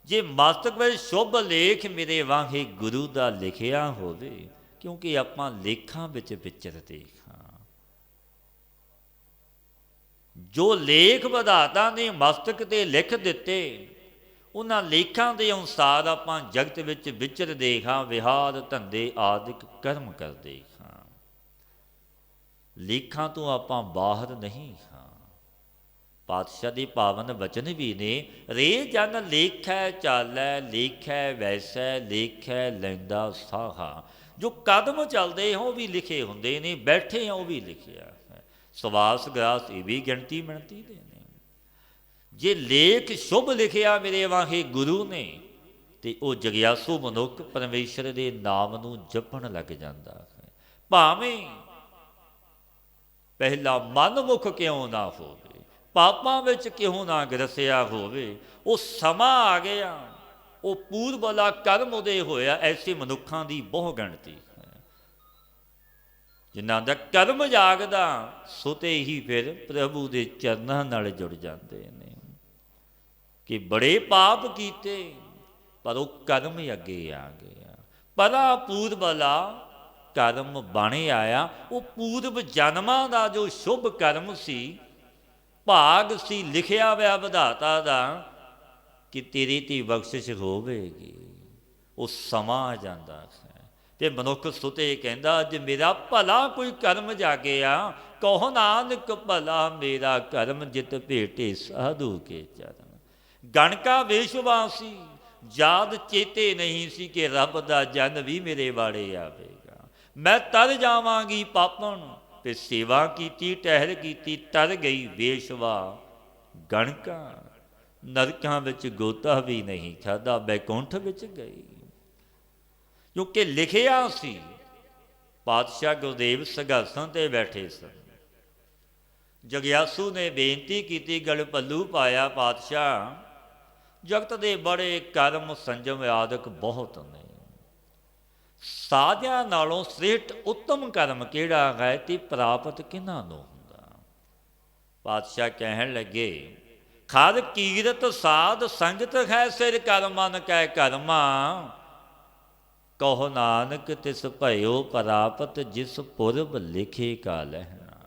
ਜੇ ਮਸਤਕ ਵਿੱਚ ਸ਼ੁਭ ਲੇਖ ਮੇਰੇ ਵਾਹਿਗੁਰੂ ਦਾ ਲਿਖਿਆ ਹੋਵੇ, ਕਿਉਂਕਿ ਆਪਾਂ ਲੇਖਾਂ ਵਿੱਚ ਵਿਚਰਦੇ ਹਾਂ। ਜੋ ਲੇਖ ਵਿਧਾਤਾ ਨੇ ਮਸਤਕ 'ਤੇ ਲਿਖ ਦਿੱਤੇ, ਉਹਨਾਂ ਲੇਖਾਂ ਦੇ ਅਨੁਸਾਰ ਆਪਾਂ ਜਗਤ ਵਿੱਚ ਵਿਚਰਦੇ ਹਾਂ, ਵਿਹਾਰ ਧੰਦੇ ਆਦਿਕ ਕਰਮ ਕਰਦੇ ਹਾਂ। ਲੇਖਾਂ ਤੋਂ ਆਪਾਂ ਬਾਹਰ ਨਹੀਂ ਹਾਂ। ਪਾਤਸ਼ਾਹ ਦੇ ਪਾਵਨ ਬਚਨ ਵੀ ਨੇ, ਰੇ ਜਨ ਲੇਖੈ ਚਾਲੈ, ਲੇਖੈ ਵੈਸੈ, ਲੇਖੈ ਲੈਂਦਾ ਸਾਹਾ। ਜੋ ਕਦਮ ਚੱਲਦੇ ਹਾਂ ਉਹ ਵੀ ਲਿਖੇ ਹੁੰਦੇ ਨੇ, ਬੈਠੇ ਹਾਂ ਉਹ ਵੀ ਲਿਖਿਆ ਹੈ। ਸਵਾਸ ਗਰਾਸ ਇਹ ਵੀ ਗਿਣਤੀ ਮਿਣਤੀ ਦੇ ਨੇ। ਜੇ ਲੇਖ ਸ਼ੁਭ ਲਿਖਿਆ ਮੇਰੇ ਵਾਹਿਗੁਰੂ ਨੇ, ਤੇ ਉਹ ਜਗਿਆਸੂ ਮਨੁੱਖ ਪਰਮੇਸ਼ਰ ਦੇ ਨਾਮ ਨੂੰ ਜਪਣ ਲੱਗ ਜਾਂਦਾ ਹੈ। ਭਾਵੇਂ ਪਹਿਲਾ ਮਨਮੁਖ ਕਿਉਂ ਨਾ ਹੋਵੇ, ਪਾਪਾਂ ਵਿੱਚ ਕਿਉਂ ਨਾ ਗਰਸਿਆ ਹੋਵੇ, ਉਹ ਸਮਾਂ ਆ ਗਿਆ, ਉਹ ਪੂਰਬ ਵਾਲਾ ਕਰਮ ਉਦੇ ਹੋਇਆ। ਐਸੇ ਮਨੁੱਖਾਂ ਦੀ ਬਹੁ ਗਿਣਤੀ ਹੈ, ਜਿਨ੍ਹਾਂ ਦਾ ਕਰਮ ਜਾਗਦਾ, ਸੁਤੇ ਹੀ ਫਿਰ ਪ੍ਰਭੂ ਦੇ ਚਰਨਾਂ ਨਾਲ ਜੁੜ ਜਾਂਦੇ ਨੇ। ਕਿ ਬੜੇ ਪਾਪ ਕੀਤੇ, ਪਰ ਉਹ ਕਰਮ ਹੀ ਅੱਗੇ ਆ ਗਿਆ। ਪਰਾ ਪੂਰਬ ਵਾਲਾ ਕਰਮ ਬਣ ਆਇਆ। ਉਹ ਪੂਰਬ ਜਨਮਾਂ ਦਾ ਜੋ ਸ਼ੁਭ ਕਰਮ ਸੀ, ਭਾਗ ਸੀ ਲਿਖਿਆ ਹੋਇਆ ਵਿਧਾਤਾ ਦਾ ਕਿ ਤੇਰੀ ਤੇ ਬਖਸ਼ਿਸ਼ ਹੋਵੇਗੀ, ਉਹ ਸਮਾਂ ਆ ਜਾਂਦਾ ਹੈ। ਤੇ ਮਨੁੱਖ ਸੁਤੇ ਕਹਿੰਦਾ, ਅੱਜ ਮੇਰਾ ਭਲਾ ਕੋਈ ਕਰਮ ਜਾਗਿਆ, ਕਹੋ ਨਾਨਕ ਭਲਾ ਮੇਰਾ ਕਰਮ, ਜਿਤ ਭੇਟੇ ਸਾਧੂ ਕੇ ਚਰਨ। ਗਣਕਾ ਵੇਸ਼ਵਾਸੀ, ਯਾਦ ਚੇਤੇ ਨਹੀਂ ਸੀ ਕਿ ਰੱਬ ਦਾ ਜਨ ਵੀ ਮੇਰੇ ਵਾੜੇ ਆਵੇਗਾ। ਮੈਂ ਤਰ ਜਾਵਾਂਗੀ ਪਾਪਣ, ਤੇ ਸੇਵਾ ਕੀਤੀ ਟਹਿਰ ਕੀਤੀ, ਤਰ ਗਈ ਵੇਸ਼ਵਾ ਗਣਕਾ। ਨਰਕਾਂ ਵਿੱਚ ਗੋਤਾ ਵੀ ਨਹੀਂ ਖਾਧਾ, ਬੈਕੁੰਠ ਵਿੱਚ ਗਈ। ਕਿਉਂਕਿ ਲਿਖਿਆ ਸੀ। ਪਾਤਸ਼ਾਹ ਗੁਰਦੇਵ ਸਿੰਘਾਸਣ 'ਤੇ ਬੈਠੇ ਸਨ। ਜਗਿਆਸੂ ਨੇ ਬੇਨਤੀ ਕੀਤੀ, ਗਲ ਪੱਲੂ ਪਾਇਆ, ਪਾਤਸ਼ਾਹ ਜਗਤ ਦੇ ਬੜੇ ਕਰਮ ਸੰਜਮ ਆਦਿਕ ਬਹੁਤ ਨੇ, ਸਾਧਿਆਂ ਨਾਲੋਂ ਸ੍ਰੇਸ਼ਟ ਉੱਤਮ ਕਰਮ ਕਿਹੜਾ ਹੈ ਤੇ ਪ੍ਰਾਪਤ ਕਿਹਨਾਂ ਨੂੰ ਹੁੰਦਾ। ਪਾਤਸ਼ਾਹ ਕਹਿਣ ਲੱਗੇ, ਖਰ ਕੀਰਤ ਸਾਧ ਸੰਗਤ ਹੈ, ਸਿਰ ਕਰਮਨ ਕੈ ਕਰਮਾ, ਕਹੋ ਨਾਨਕ ਤਿਸ ਭਇਓ ਪ੍ਰਾਪਤ, ਜਿਸ ਪੁਰਬ ਲਿਖੇ ਕਾ ਲਹਿਣਾ।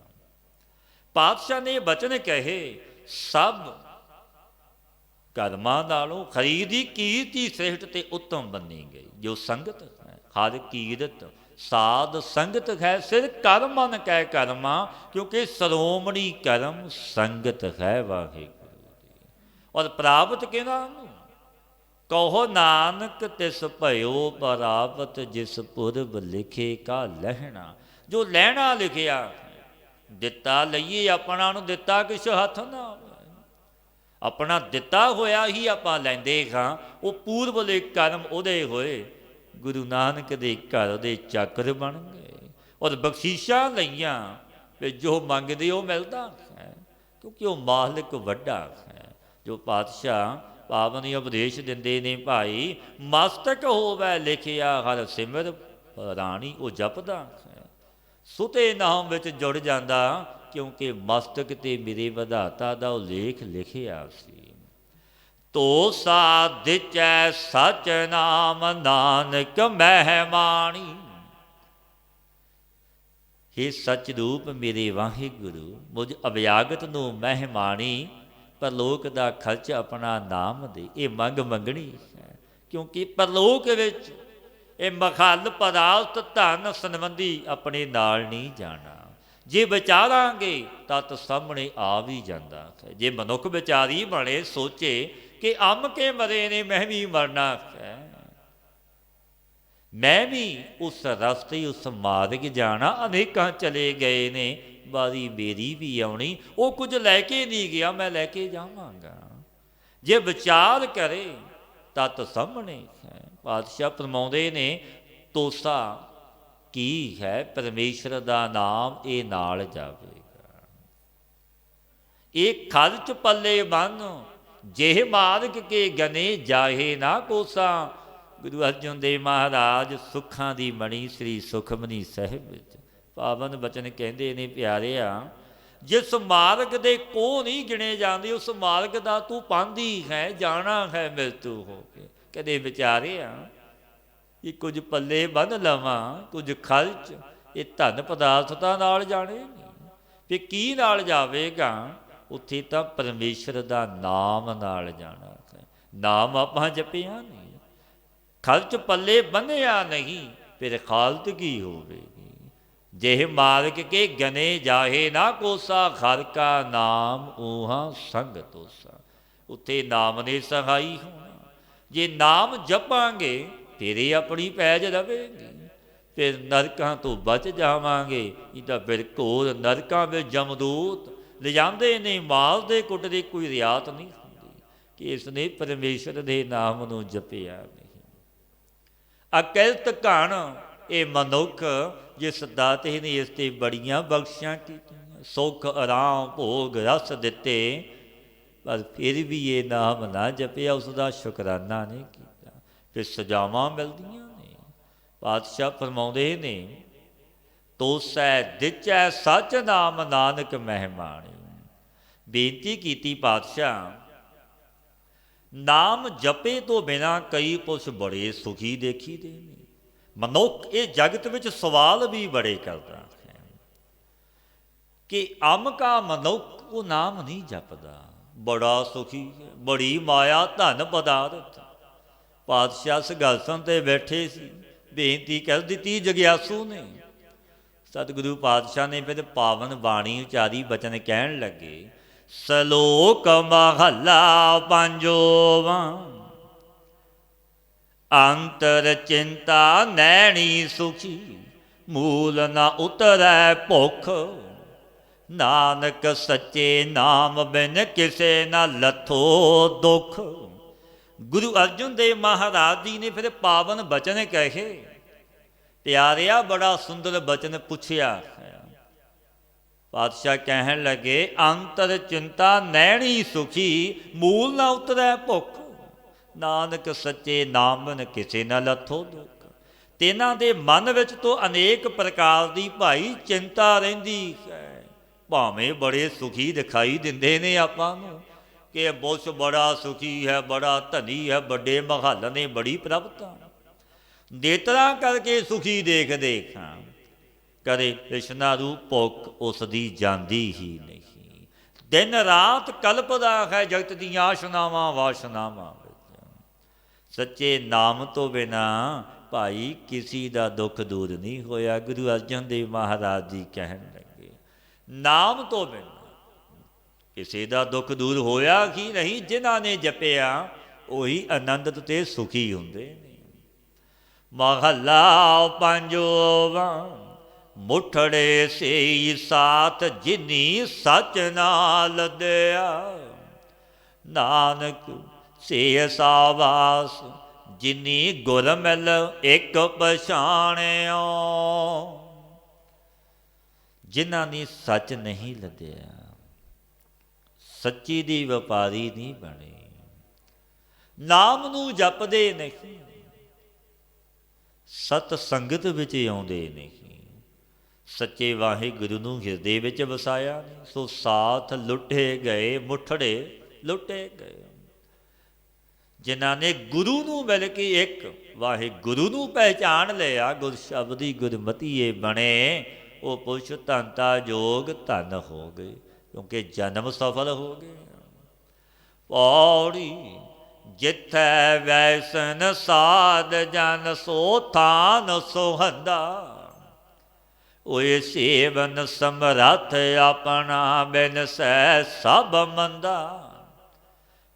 ਪਾਤਸ਼ਾਹ ਨੇ ਬਚਨ ਕਹੇ, ਸਭ ਕਰਮਾਂ ਨਾਲੋਂ ਖਰੀ ਦੀ ਕੀਰਤੀ ਸ੍ਰੇਸ਼ਟ ਤੇ ਉੱਤਮ ਬੰਨੀ ਗਈ। ਜੋ ਸੰਗਤ ਹੈ, ਹਰ ਕੀਰਤ ਸਾਧ ਸੰਗਤ ਹੈ, ਸਿਰ ਕਰਮਨ ਕੈ ਕਰਮਾ, ਕਿਉਂਕਿ ਸਰੋਮਣੀ ਕਰਮ ਸੰਗਤ ਹੈ ਵਾਹਿਗੁਰੂ ਦੀ। ਔਰ ਪ੍ਰਾਪਤ ਕਿਹਨਾਂ ਨੂੰ, ਕਹੋ ਨਾਨਕ ਤਿਸ ਭਇਓ ਪ੍ਰਾਪਤ, ਜਿਸ ਪੁਰਬ ਲਿਖੇ ਕਾ ਲਹਿਣਾ। ਜੋ ਲਹਿਣਾ ਲਿਖਿਆ, ਦਿੱਤਾ ਲਈਏ ਆਪਣਾ ਨੂੰ, ਦਿੱਤਾ ਕਿਸ ਹੱਥ ਨਾ ਹੋਵੇ। ਆਪਣਾ ਦਿੱਤਾ ਹੋਇਆ ਹੀ ਆਪਾਂ ਲੈਂਦੇ ਹਾਂ। ਉਹ ਪੂਰਬਲੇ ਕਰਮ ਉਹਦੇ ਹੋਏ, ਗੁਰੂ ਨਾਨਕ ਦੇ ਘਰ ਦੇ ਚਾਕਰ ਬਣ ਗਏ। ਔਰ ਬਖਸ਼ੀਸ਼ਾਂ ਲਈਆਂ, ਵੀ ਜੋ ਮੰਗਦੇ ਉਹ ਮਿਲਦਾ ਹੈ, ਕਿਉਂਕਿ ਉਹ ਮਾਲਕ ਵੱਡਾ ਹੈ। ਜੋ ਪਾਤਸ਼ਾਹ ਪਾਵਨ ਉਪਦੇਸ਼ ਦਿੰਦੇ ਨੇ, ਭਾਈ ਮਸਤਕ ਹੋਵੈ ਲਿਖਿਆ ਹਰ ਸਿਮਰ ਰਾਣੀ, ਉਹ ਜਪਦਾ ਹੈ, ਸੁਤੇ ਨਾਮ ਵਿੱਚ ਜੁੜ ਜਾਂਦਾ, ਕਿਉਂਕਿ ਮਸਤਕ 'ਤੇ ਮੇਰੇ ਵਿਧਾਤਾ ਦਾ ਉਹ ਲੇਖ ਲਿਖਿਆ ਸੀ। ਤੋ ਸਾਧਿਚੈ ਸਚ ਨਾਮ ਨਾਨਕ ਮਹਿਮਾਣੀ। हे ਸਚ ਰੂਪ ਮੇਰੇ ਵਾਹਿਗੁਰੂ, ਮੁਝ ਅਭਿਆਗਤ ਨੂੰ ਮਹਿਮਾਣੀ, ਪਰਲੋਕ ਦਾ ਖਰਚ ਆਪਣਾ ਨਾਮ ਦੇ। ਇਹ ਮੰਗ ਮੰਗਣੀ ਹੈ, ਕਿਉਂਕਿ ਪਰਲੋਕ ਵਿੱਚ ਇਹ ਮਖਲ ਪਦਾਰਥ ਧਨ ਸੰਬੰਧੀ ਆਪਣੇ ਨਾਲ ਨਹੀਂ ਜਾਣਾ। ਜੇ ਵਿਚਾਰਾਂਗੇ ਤਤ ਸਾਹਮਣੇ ਆ ਵੀ ਜਾਂਦਾ ਹੈ। ਜੇ ਮਨੁੱਖ ਵਿਚਾਰੀ ਬਣੇ, ਸੋਚੇ ਕਿ ਅੰਮ ਕੇ ਮਰੇ ਨੇ, ਮੈਂ ਵੀ ਮਰਨਾ ਹੈ, ਮੈਂ ਵੀ ਉਸ ਰਸਤੇ ਉਸ ਮਾਰਗ ਜਾਣਾ, ਅਨੇਕਾਂ ਚਲੇ ਗਏ ਨੇ, ਵਾਰੀ ਮੇਰੀ ਵੀ ਆਉਣੀ, ਉਹ ਕੁਝ ਲੈ ਕੇ ਨਹੀਂ ਗਿਆ, ਮੈਂ ਲੈ ਕੇ ਜਾਵਾਂਗਾ। ਜੇ ਵਿਚਾਰ ਕਰੇ ਤਤ ਸਾਹਮਣੇ ਹੈ। ਪਾਤਸ਼ਾਹ ਫਰਮਾਉਂਦੇ ਨੇ ਤੋਸਾ ਕੀ ਹੈ, ਪਰਮੇਸ਼ਰ ਦਾ ਨਾਮ ਇਹ ਨਾਲ ਜਾਵੇਗਾ। ਇਹ ਖਰਚ ਪੱਲੇ ਬੰਨ ਜਿਹੇ ਮਾਰਗ ਕੇ ਗਨੇ ਜਾਹੇ ਨਾ ਕੋਸਾ। ਗੁਰੂ ਅਰਜਨ ਦੇਵ ਮਹਾਰਾਜ ਸੁੱਖਾਂ ਦੀ ਮਣੀ ਸ੍ਰੀ ਸੁਖਮਨੀ ਸਾਹਿਬ ਵਿੱਚ ਪਾਵਨ ਬਚਨ ਕਹਿੰਦੇ ਨੇ, ਪਿਆਰਿਆ ਜਿਸ ਮਾਰਗ ਦੇ ਕੋ ਨਹੀਂ ਗਿਣੇ ਜਾਂਦੇ, ਉਸ ਮਾਰਗ ਦਾ ਤੂੰ ਪਾਂਦੀ ਹੈ, ਜਾਣਾ ਹੈ ਮ੍ਰਿਤੂ ਹੋ ਕੇ। ਕਦੇ ਵਿਚਾਰਿਆ ਇਹ ਕੁਝ ਪੱਲੇ ਬੰਨ ਲਵਾਂ, ਕੁਝ ਖਰਚ, ਇਹ ਧਨ ਪਦਾਰਥਾਂ ਨਾਲ ਜਾਣੇ ਨਹੀਂ, ਤੇ ਕੀ ਨਾਲ ਜਾਵੇਗਾ? ਉੱਥੇ ਤਾਂ ਪਰਮੇਸ਼ਰ ਦਾ ਨਾਮ ਨਾਲ ਜਾਣਾ ਹੈ। ਨਾਮ ਆਪਾਂ ਜਪਿਆ ਨਹੀਂ, ਖਰਚ ਪੱਲੇ ਬੰਨਿਆ ਨਹੀਂ, ਫਿਰ ਹਾਲਤ ਕੀ ਹੋਵੇਗੀ? ਜਿਹੇ ਮਾਰਗ ਕੇ ਗਨੇ ਜਾਹੇ ਨਾ ਕੋਸਾ, ਘਰ ਕਾ ਨਾਮ ਊਹਾਂ ਸੰਗ ਤੋਸਾ। ਉੱਥੇ ਨਾਮ ਨੇ ਸਹਾਈ ਹੋਣਾ। ਜੇ ਨਾਮ ਜਪਾਂਗੇ ਤੇਰੇ ਆਪਣੀ ਪੈਜ ਰਵੇਗੀ, ਫਿਰ ਨਰਕਾਂ ਤੋਂ ਬਚ ਜਾਵਾਂਗੇ। ਇਹ ਤਾਂ ਫਿਰ ਘੋਰ ਨਰਕਾਂ ਵਿੱਚ ਜਮਦੂਤ ਲਿਜਾਂਦੇ ਨੇ, ਮਾਰਦੇ ਕੁੱਟਦੇ, ਕੋਈ ਰਿਆਤ ਨਹੀਂ ਹੁੰਦੀ ਕਿ ਇਸ ਨੇ ਪਰਮੇਸ਼ਰ ਦੇ ਨਾਮ ਨੂੰ ਜਪਿਆ ਨਹੀਂ। ਅਕਿਲਤ ਘਣ ਇਹ ਮਨੁੱਖ ਜਿਸ ਦਾਤੇ ਨੇ ਇਸ 'ਤੇ ਬੜੀਆਂ ਬਖਸ਼ਾਂ ਕੀਤੀਆਂ, ਸੁੱਖ ਆਰਾਮ ਭੋਗ ਰਸ ਦਿੱਤੇ, ਪਰ ਫਿਰ ਵੀ ਇਹ ਨਾਮ ਨਾ ਜਪਿਆ, ਉਸ ਦਾ ਸ਼ੁਕਰਾਨਾ ਨਹੀਂ ਕੀਤਾ, ਫਿਰ ਸਜ਼ਾਵਾਂ ਮਿਲਦੀਆਂ ਨੇ। ਪਾਤਸ਼ਾਹ ਫਰਮਾਉਂਦੇ ਨੇ ਤੋਸੈ ਦਿਚੈ ਸੱਚ ਨਾਮ ਨਾਨਕ ਮਹਿਮਾਣੀ। ਬੇਨਤੀ ਕੀਤੀ ਪਾਤਸ਼ਾਹ, ਨਾਮ ਜਪੇ ਤੋਂ ਬਿਨਾਂ ਕਈ ਪੁਰਸ਼ ਬੜੇ ਸੁਖੀ ਦੇਖੀ ਦੇ ਨੇ। ਮਨੁੱਖ ਇਹ ਜਗਤ ਵਿੱਚ ਸਵਾਲ ਵੀ ਬੜੇ ਕਰਦਾ ਹੈ ਕਿ ਅੰਮ ਕਾ ਮਨੁੱਖ ਉਹ ਨਾਮ ਨਹੀਂ ਜਪਦਾ, ਬੜਾ ਸੁਖੀ ਹੈ, ਬੜੀ ਮਾਇਆ ਧਨ ਪਦਾਰਥ। ਪਾਤਸ਼ਾਹ ਸਿੰਘਾਸਣ 'ਤੇ ਬੈਠੇ ਸੀ, ਬੇਨਤੀ ਕਰ ਦਿੱਤੀ ਜਗਿਆਸੂ ਨੇ। ਸਤਿਗੁਰੂ ਪਾਤਸ਼ਾਹ ਨੇ ਫਿਰ ਪਾਵਨ ਬਾਣੀ ਉਚਾਰੀ, ਬਚਨ ਕਹਿਣ ਲੱਗੇ, ਸਲੋਕ ਮਹੱਲਾ ਪੰਜੋਵਾਂ। ਅੰਤਰ ਚਿੰਤਾ ਨੈਣੀ ਸੁਖੀ, ਮੂਲ ਨਾ ਉਤਰੈ ਭੁੱਖ, ਨਾਨਕ ਸੱਚੇ ਨਾਮ ਬਿਨ ਕਿਸੇ ਨਾ ਲੱਥੋ ਦੁੱਖ। ਗੁਰੂ ਅਰਜਨ ਦੇਵ ਮਹਾਰਾਜ ਜੀ ਨੇ ਫਿਰ ਪਾਵਨ ਬਚਨ ਕਹੇ। ਪਿਆਰਿਆ ਬੜਾ ਸੁੰਦਰ ਬਚਨ ਪੁੱਛਿਆ ਹੈ। ਪਾਤਸ਼ਾਹ ਕਹਿਣ ਲੱਗੇ, ਅੰਤਰ ਚਿੰਤਾ ਨੈਣੀ ਸੁਖੀ, ਮੂਲ ਨਾ ਉਤਰੈ ਭੁੱਖ, ਨਾਨਕ ਸੱਚੇ ਨਾਮ ਬਿਨ ਕਿਸੇ ਨਾ ਲੱਥੋ ਦੁੱਖ। ਤਿੰਨਾਂ ਦੇ ਮਨ ਵਿੱਚ ਤੋਂ ਅਨੇਕ ਪ੍ਰਕਾਰ ਦੀ ਭਾਈ ਚਿੰਤਾ ਰਹਿੰਦੀ ਹੈ। ਭਾਵੇਂ ਬੜੇ ਸੁਖੀ ਦਿਖਾਈ ਦਿੰਦੇ ਨੇ ਆਪਾਂ ਨੂੰ ਕਿ ਇਹ ਬੁੱਛ ਬੜਾ ਸੁਖੀ ਹੈ, ਬੜਾ ਧਨੀ ਹੈ, ਵੱਡੇ ਮਹੱਲ ਨੇ, ਬੜੀ ਪ੍ਰਭਤਾ, ਨੇਤਰਾਂ ਕਰਕੇ ਸੁਖੀ ਦੇਖ ਦੇਖਾਂ, ਕਦੇ ਕ੍ਰਿਸ਼ਨਾ ਰੂਪ ਭੁੱਖ ਉਸ ਦੀ ਜਾਂਦੀ ਹੀ ਨਹੀਂ। ਦਿਨ ਰਾਤ ਕਲਪਦਾ ਹੈ ਜਗਤ ਦੀਆਂ ਆਸ਼ਨਾਵਾਂ ਵਾਸ਼ਨਾਵਾਂ ਵਿੱਚ। ਸੱਚੇ ਨਾਮ ਤੋਂ ਬਿਨਾਂ ਭਾਈ ਕਿਸੇ ਦਾ ਦੁੱਖ ਦੂਰ ਨਹੀਂ ਹੋਇਆ। ਗੁਰੂ ਅਰਜਨ ਦੇਵ ਮਹਾਰਾਜ ਜੀ ਕਹਿਣ ਲੱਗੇ, ਨਾਮ ਤੋਂ ਬਿਨਾਂ ਕਿਸੇ ਦਾ ਦੁੱਖ ਦੂਰ ਹੋਇਆ ਹੀ ਨਹੀਂ। ਜਿਨ੍ਹਾਂ ਨੇ ਜਪਿਆ ਉਹੀ ਆਨੰਦਿਤ ਤੇ ਸੁਖੀ ਹੁੰਦੇ ਨੇ। ਮਹੱਲਾ ਪੰਜਵਾਂ। ਮੁਠੜੇ ਸੇ ਸਾਥ ਜਿਨੀ ਸਚ ਨਾਲ ਦਿਆ, ਨਾਨਕ ਸੇ ਸਾਵਾਸ ਜਿਨੀ ਗੁਰ ਮਿਲ ਇੱਕ ਪਛਾਣਿਓ। ਜਿਨ੍ਹਾਂ ਨੇ ਸੱਚ ਨਹੀਂ ਲੱਦਿਆ, ਸੱਚੀ ਦੀ ਵਪਾਰੀ ਨਹੀਂ ਬਣੇ, ਨਾਮ ਨੂੰ ਜਪਦੇ ਨਹੀਂ, ਸਤ ਸੰਗਤ ਵਿੱਚ ਆਉਂਦੇ ਨਹੀਂ, ਸੱਚੇ ਵਾਹਿਗੁਰੂ ਨੂੰ ਹਿਰਦੇ ਵਿੱਚ ਵਸਾਇਆ ਨਹੀਂ, ਸੋ ਸਾਥ ਲੁੱਟੇ ਗਏ, ਮੁਠੜੇ ਲੁੱਟੇ ਗਏ। ਜਿਨ੍ਹਾਂ ਨੇ ਗੁਰੂ ਨੂੰ ਮਿਲ ਕੇ ਇੱਕ ਵਾਹਿਗੁਰੂ ਨੂੰ ਪਹਿਚਾਣ ਲਿਆ, ਗੁਰ ਸ਼ਬਦੀ ਗੁਰਮਤੀਏ ਬਣੇ, ਉਹ ਪੁਰਸ਼ ਧਨਤਾ ਜੋਗ ਧਨ ਹੋ ਗਏ, ਕਿਉਂਕਿ ਜਨਮ ਸਫਲ ਹੋ ਗਏ। ਪੌੜੀ ਜਿੱਥੈ ਵੈਸਨ ਸਾਧ ਜਨ ਸੋ ਥਾਨ ਸੁਹੰਦਾ, ਓਏ ਸੇਵਨ ਸਮਰੱਥ ਆਪਣਾ ਬਿਨਸੈ ਸਭ ਮੰਦਾ।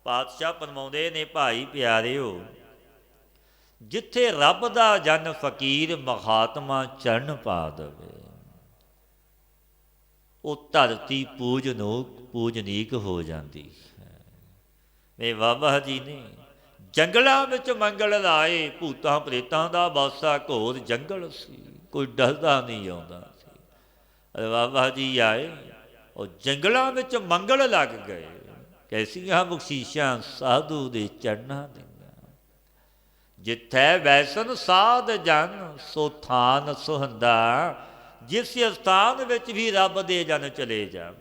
ਪਾਤਸ਼ਾਹ ਫਰਮਾਉਂਦੇ ਨੇ, ਭਾਈ ਪਿਆਰਿਓ, ਜਿੱਥੇ ਰੱਬ ਦਾ ਜਨ ਫਕੀਰ ਮਹਾਤਮਾ ਚਰਨ ਪਾ ਦੇਵੇ, ਉਹ ਧਰਤੀ ਪੂਜਨੀਕ ਹੋ ਜਾਂਦੀ ਹੈ। ਇਹ ਬਾਬਾ ਜੀ ਨੇ ਜੰਗਲਾਂ ਵਿੱਚ ਮੰਗਲ ਲਾਏ, ਭੂਤਾਂ ਪ੍ਰੇਤਾਂ ਦਾ ਵਾਸਾ ਘੋਰ ਜੰਗਲ ਸੀ, ਕੋਈ ਡਰਦਾ ਨਹੀਂ ਆਉਂਦਾ ਸੀ। ਬਾਬਾ ਜੀ ਆਏ, ਉਹ ਜੰਗਲਾਂ ਵਿੱਚ ਮੰਗਲ ਲੱਗ ਗਏ। ਕੈਸੀਆਂ ਬਖਸ਼ੀਸ਼ਾਂ ਸਾਧੂ ਦੇ ਚਰਨਾਂ ਦੀਆਂ। ਜਿੱਥੈ ਵੈਸਨ ਸਾਧ ਜਨ ਸੋ ਥਾਨ ਸੁਹੰਦਾ। ਜਿਸ ਸਥਾਨ ਵਿੱਚ ਵੀ ਰੱਬ ਦੇ ਜਨ ਚਲੇ ਜਾਣ,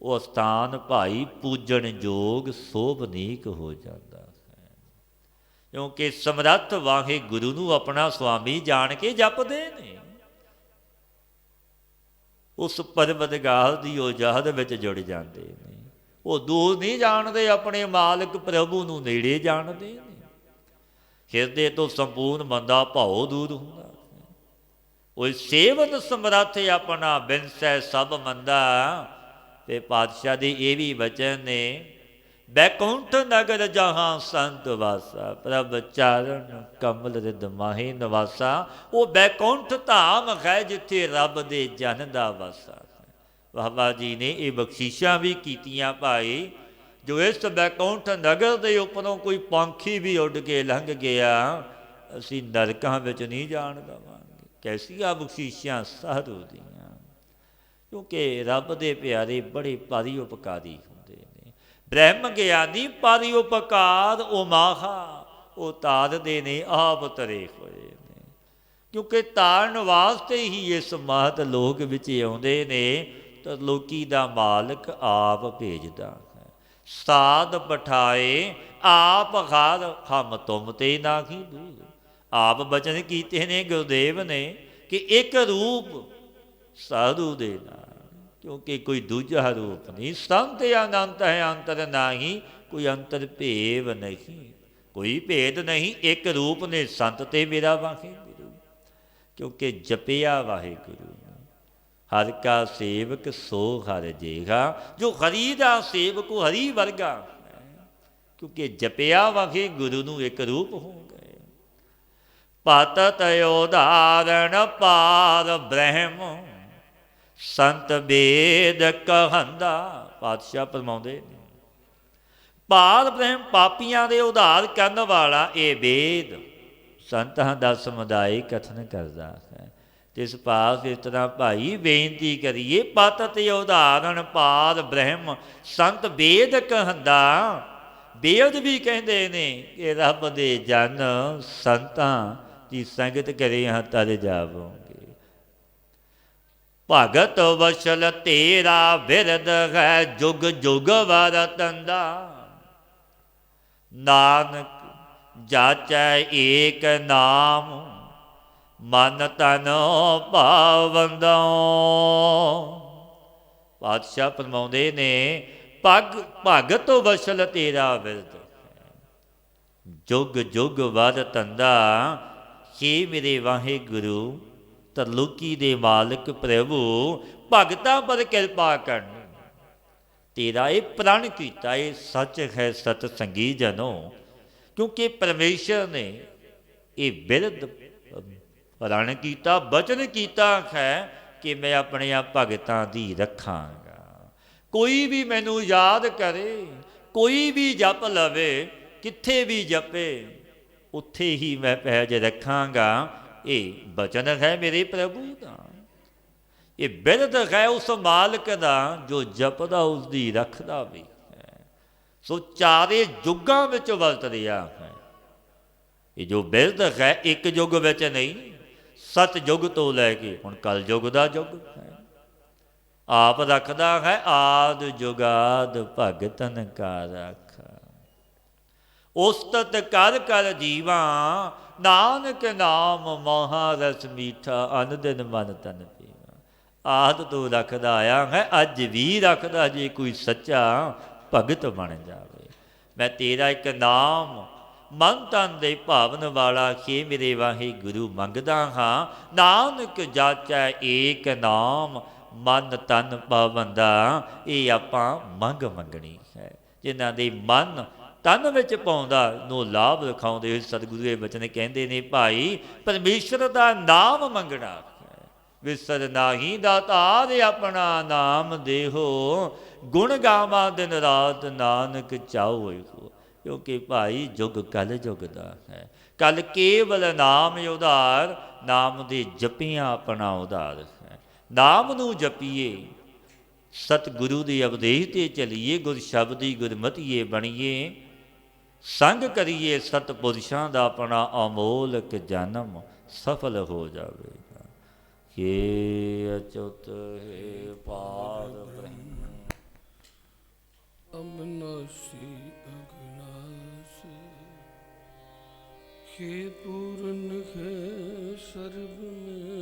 ਉਹ ਸਥਾਨ ਭਾਈ ਪੂਜਣ ਯੋਗ ਸੋਭਨੀਕ ਹੋ ਜਾਂਦਾ ਹੈ। ਕਿਉਂਕਿ ਸਮਰੱਥ ਵਾਹਿਗੁਰੂ ਨੂੰ ਆਪਣਾ ਸੁਆਮੀ ਜਾਣ ਕੇ ਜਪਦੇ ਨੇ। ਉਸ ਪਰਵਤਗਾਰ ਦੀ ਉਜਾਦ ਵਿੱਚ ਜੁੜ ਜਾਂਦੇ ਨੇ। ਉਹ ਦੂਰ ਨਹੀਂ ਜਾਣਦੇ, ਆਪਣੇ ਮਾਲਕ ਪ੍ਰਭੂ ਨੂੰ ਨੇੜੇ ਜਾਣਦੇ ਨੇ। ਹਿਰਦੇ ਤੋਂ ਸੰਪੂਰਨ ਬੰਦਾ ਭਾਉ ਦੂਰ ਹੁੰਦਾ। ਉਹ ਸੇਵਨ ਸਮਰੱਥ ਆਪਣਾ ਬਿਨਸੈ ਸਭ ਮੰਦਾ। ਤੇ ਪਾਤਸ਼ਾਹ ਦੇ ਇਹ ਵੀ ਵਚਨ ਨੇ, ਬੈਕੁੰਠ ਨਗਰ ਜਹਾਂ ਸੰਤ ਵਾਸਾ, ਪ੍ਰਭ ਚਾਰਨ ਕਮਲ ਰਿਦ ਮਾਹੀ ਨਿਵਾਸਾ। ਉਹ ਬੈਕੁੰਠ ਧਾਮ ਹੈ ਜਿੱਥੇ ਰੱਬ ਦੇ ਜਨ ਦਾ ਵਾਸਾ। ਬਾਬਾ ਜੀ ਨੇ ਇਹ ਬਖਸ਼ੀਸ਼ਾਂ ਵੀ ਕੀਤੀਆਂ ਭਾਈ। ਜੋ ਇਸ ਬੈਕੁੰਠ ਨਗਰ ਦੇ ਉੱਪਰੋਂ ਕੋਈ ਪੰਖੀ ਵੀ ਉੱਡ ਕੇ ਲੰਘ ਗਿਆ, ਅਸੀਂ ਨਰਕਾਂ ਵਿੱਚ ਨਹੀਂ ਜਾਣ ਦੇਵਾਂਗੇ। ਕੈਸੀਆਂ ਬਖਸ਼ੀਸ਼ਾਂ ਸਾਧੂ ਦੀਆਂ। ਕਿਉਂਕਿ ਰੱਬ ਦੇ ਪਿਆਰੇ ਬੜੇ ਪਰਉਪਕਾਰੀ ਹੁੰਦੇ ਨੇ। ਬ੍ਰਹਮ ਗਿਆਨੀ ਪਰਉਪਕਾਰ ਉਮਾਹਾ, ਉਹ ਤਾਰਦੇ ਨੇ ਆਪ ਤਰੇ ਹੋਏ ਨੇ। ਕਿਉਂਕਿ ਤਾਰਨ ਵਾਸਤੇ ਹੀ ਇਸ ਮਹਤ ਲੋਕ ਵਿੱਚ ਆਉਂਦੇ ਨੇ। ਤਾਂ ਲੋਕੀ ਦਾ ਮਾਲਕ ਆਪ ਭੇਜਦਾ ਹੈ। ਸਾਧ ਪਠਾਏ ਆਪ ਘਰ ਹਮ ਤੁਮ ਤੇ ਨਾਹੀ ਦੂਰ। ਆਪ ਬਚਨ ਕੀਤੇ ਨੇ ਗੁਰਦੇਵ ਨੇ ਕਿ ਇੱਕ ਰੂਪ ਸਾਧੂ ਦੇ ਨਾਲ, ਕਿਉਂਕਿ ਕੋਈ ਦੂਜਾ ਰੂਪ ਨਹੀਂ। ਸੰਤ ਅਨੰਤ ਹੈ ਅੰਤਰ ਨਾਹੀ, ਕੋਈ ਅੰਤਰ ਭੇਵ ਨਹੀਂ, ਕੋਈ ਭੇਦ ਨਹੀਂ। ਇੱਕ ਰੂਪ ਨੇ ਸੰਤ ਤੇ ਮੇਰਾ ਵਾਹਿਗੁਰੂ। ਕਿਉਂਕਿ ਜਪਿਆ ਵਾਹਿਗੁਰੂ, ਹਰਿ ਕਾ ਸੇਵਕ ਸੋ ਹਰਿ ਜੇਗਾ। ਜੋ ਹਰੀ ਦਾ ਸੇਵਕ ਉਹ ਹਰੀ ਵਰਗਾ ਹੈ। ਕਿਉਂਕਿ ਜਪਿਆ ਵਾਹਿਗੁਰੂ ਨੂੰ ਇੱਕ ਰੂਪ ਹੋ ਗਏ। ਪਤਤ ਉਦਾਹਰਣ ਪਾਰ ਬ੍ਰਹਮ ਸੰਤ ਵੇਦ ਕਹੰਦਾ। ਪਾਤਸ਼ਾਹ ਫਰਮਾਉਂਦੇ ਨੇ, ਪਾਰ ਬ੍ਰਹਮ ਪਾਪੀਆਂ ਦੇ ਉਧਾਰ ਕਰਨ ਵਾਲਾ ਇਹ ਵੇਦ ਸੰਤਾਂ ਦਾ ਸਮੁਦਾਇ ਕਥਨ ਕਰਦਾ ਹੈ। ਜਿਸ ਪਾਸ ਇਸ ਤਰ੍ਹਾਂ ਭਾਈ ਬੇਨਤੀ ਕਰੀਏ, ਪਤ ਤੇ ਉਦਾਹਰਣ ਪਾਰ ਬ੍ਰਹਮ ਸੰਤ ਵੇਦ ਕਹੰਦਾ। ਵੇਦ ਵੀ ਕਹਿੰਦੇ ਨੇ ਕਿ ਰੱਬ ਦੇ ਜਨ ਸੰਤਾਂ ਦੀ ਸੰਗਤ ਕਰੇ ਹਾਂ ਤਰ ਜਾਵੋਗੇ। ਭਗਤ ਵਸ਼ਲ ਤੇਰਾ ਬਿਰਦ ਹੈ ਜੁਗ ਜੁਗ ਵਰਤੰਦਾ। ਨਾਨਕ ਜਾਚੈ ਏਕ ਨਾਮ ਮਨ ਤਨ ਭਾਵੰਦਾ। ਪਾਤਸ਼ਾਹ ਫਰਮਾਉਂਦੇ ਨੇ, ਭਗਤ ਵਸ਼ਲ ਤੇਰਾ ਬਿਰਦ ਜੁਗ ਜੁਗ ਵਰਤੰਦਾ। ਹੇ ਮੇਰੇ ਵਾਹਿਗੁਰੂ, ਤਰਲੋਕੀ ਦੇ ਮਾਲਕ ਪ੍ਰਭੂ, ਭਗਤਾਂ ਪਰ ਕਿਰਪਾ ਕਰਨ। ਤੇਰਾ ਇਹ ਪ੍ਰਣ ਕੀਤਾ, ਇਹ ਸੱਚ ਹੈ ਸਤ ਸੰਗੀ ਜਨੋ। ਕਿਉਂਕਿ ਪਰਮੇਸ਼ਰ ਨੇ ਇਹ ਬਿਰਦ ਪ੍ਰਣ ਕੀਤਾ, ਬਚਨ ਕੀਤਾ ਹੈ ਕਿ ਮੈਂ ਆਪਣੇ ਭਗਤਾਂ ਦੀ ਰੱਖਾਂਗਾ। ਕੋਈ ਵੀ ਮੈਨੂੰ ਯਾਦ ਕਰੇ, ਕੋਈ ਵੀ ਜਪ ਲਵੇ, ਕਿੱਥੇ ਵੀ ਜਪੇ, ਉੱਥੇ ਹੀ ਮੈਂ ਪੈਜ ਰੱਖਾਂਗਾ। ਇਹ ਬਚਨ ਹੈ ਮੇਰੇ ਪ੍ਰਭੂ ਦਾ। ਇਹ ਬਿਰਦ ਹੈ ਉਸ ਮਾਲਕ ਦਾ ਜੋ ਜਪਦਾ ਉਸ ਦੀ ਰੱਖਦਾ ਵੀ ਹੈ। ਸੋ ਚਾਰੇ ਯੁੱਗਾਂ ਵਿੱਚ ਵਰਤ ਰਿਹਾ ਹੈ। ਇਹ ਜੋ ਬਿਰਦ ਹੈ ਇੱਕ ਯੁੱਗ ਵਿੱਚ ਨਹੀਂ, ਸਤ ਯੁੱਗ ਤੋਂ ਲੈ ਕੇ ਹੁਣ ਕਲ ਯੁੱਗ ਦਾ ਯੁੱਗ ਹੈ। ਆਪ ਰੱਖਦਾ ਹੈ ਆਦ ਜੁਗਾਦ ਭਗਤਨ ਕਾ ਰਾਖਾ। ਉਸਤਤ ਕਰ ਕਰ ਜੀਵਾ ਨਾਨਕ ਨਾਮ ਮਹਾਰਸ ਮੀਠਾ। ਅਨ ਦਿਨ ਮਨ ਤਨ ਪੀਵਾ। ਆਦ ਤੋਂ ਰੱਖਦਾ ਆਇਆ ਹੈ, ਅੱਜ ਵੀ ਰੱਖਦਾ। ਜੇ ਕੋਈ ਸੱਚਾ ਭਗਤ ਬਣ ਜਾਵੇ, ਮੈਂ ਤੇਰਾ ਇੱਕ ਨਾਮ ਮਨ ਤਨ ਦੇ ਭਾਵਨ ਵਾਲਾ ਖੇ ਮੇਰੇ ਵਾਹਿਗੁਰੂ ਮੰਗਦਾ ਹਾਂ। ਨਾਨਕ ਜਾਚੈ ਏਕ ਨਾਮ ਮਨ ਤਨ ਪਾਵੰਦਾ। ਇਹ ਆਪਾਂ ਮੰਗਣੀ ਹੈ। ਜਿਨ੍ਹਾਂ ਦੇ ਮਨ ਤਨ ਵਿੱਚ ਪਾਉਂਦਾ ਨੂੰ ਲਾਭ ਲਿਖਾਉਂਦੇ ਹੋਏ ਸਤਿਗੁਰੂ ਦੇ ਬਚਨ ਕਹਿੰਦੇ ਨੇ, ਭਾਈ ਪਰਮੇਸ਼ਰ ਦਾ ਨਾਮ ਮੰਗਣਾ ਵਿਸਰ ਨਾਹੀ ਦਾਤਾਰ ਆਪਣਾ ਨਾਮ ਦੇਹੋ। ਗੁਣ ਗਾਵਾਂ ਦਿਨ ਰਾਤ ਨਾਨਕ ਚਾਉ ਇਹੋ। ਕਿਉਂਕਿ ਭਾਈ ਯੁੱਗ ਕਲ ਯੁੱਗ ਦਾ ਹੈ। ਕਲ ਕੇਵਲ ਨਾਮ ਉਧਾਰ, ਨਾਮ ਦੇ ਜਪੀਆਂ ਆਪਣਾ ਉਧਾਰ ਹੈ। ਨਾਮ ਨੂੰ ਜਪੀਏ, ਸਤਿਗੁਰੂ ਦੇ ਉਪਦੇਸ਼ 'ਤੇ ਚਲੀਏ, ਗੁਰ ਸ਼ਬਦੀ ਗੁਰਮਤੀਏ ਬਣੀਏ, ਸੰਗ ਕਰੀਏ ਸਤਪੁਰਸ਼ਾਂ ਦਾ, ਆਪਣਾ ਅਮੋਲਕ ਜਨਮ ਸਫਲ ਹੋ ਜਾਵੇਗਾ। ਕੇ ਅਚੁੱਤ ਹੈ ਪਾਰ ਬ੍ਰਹਮ ਅਬਨਾਸੀ ਅਗਨਾਸ, हे पूर्ण है सर्व में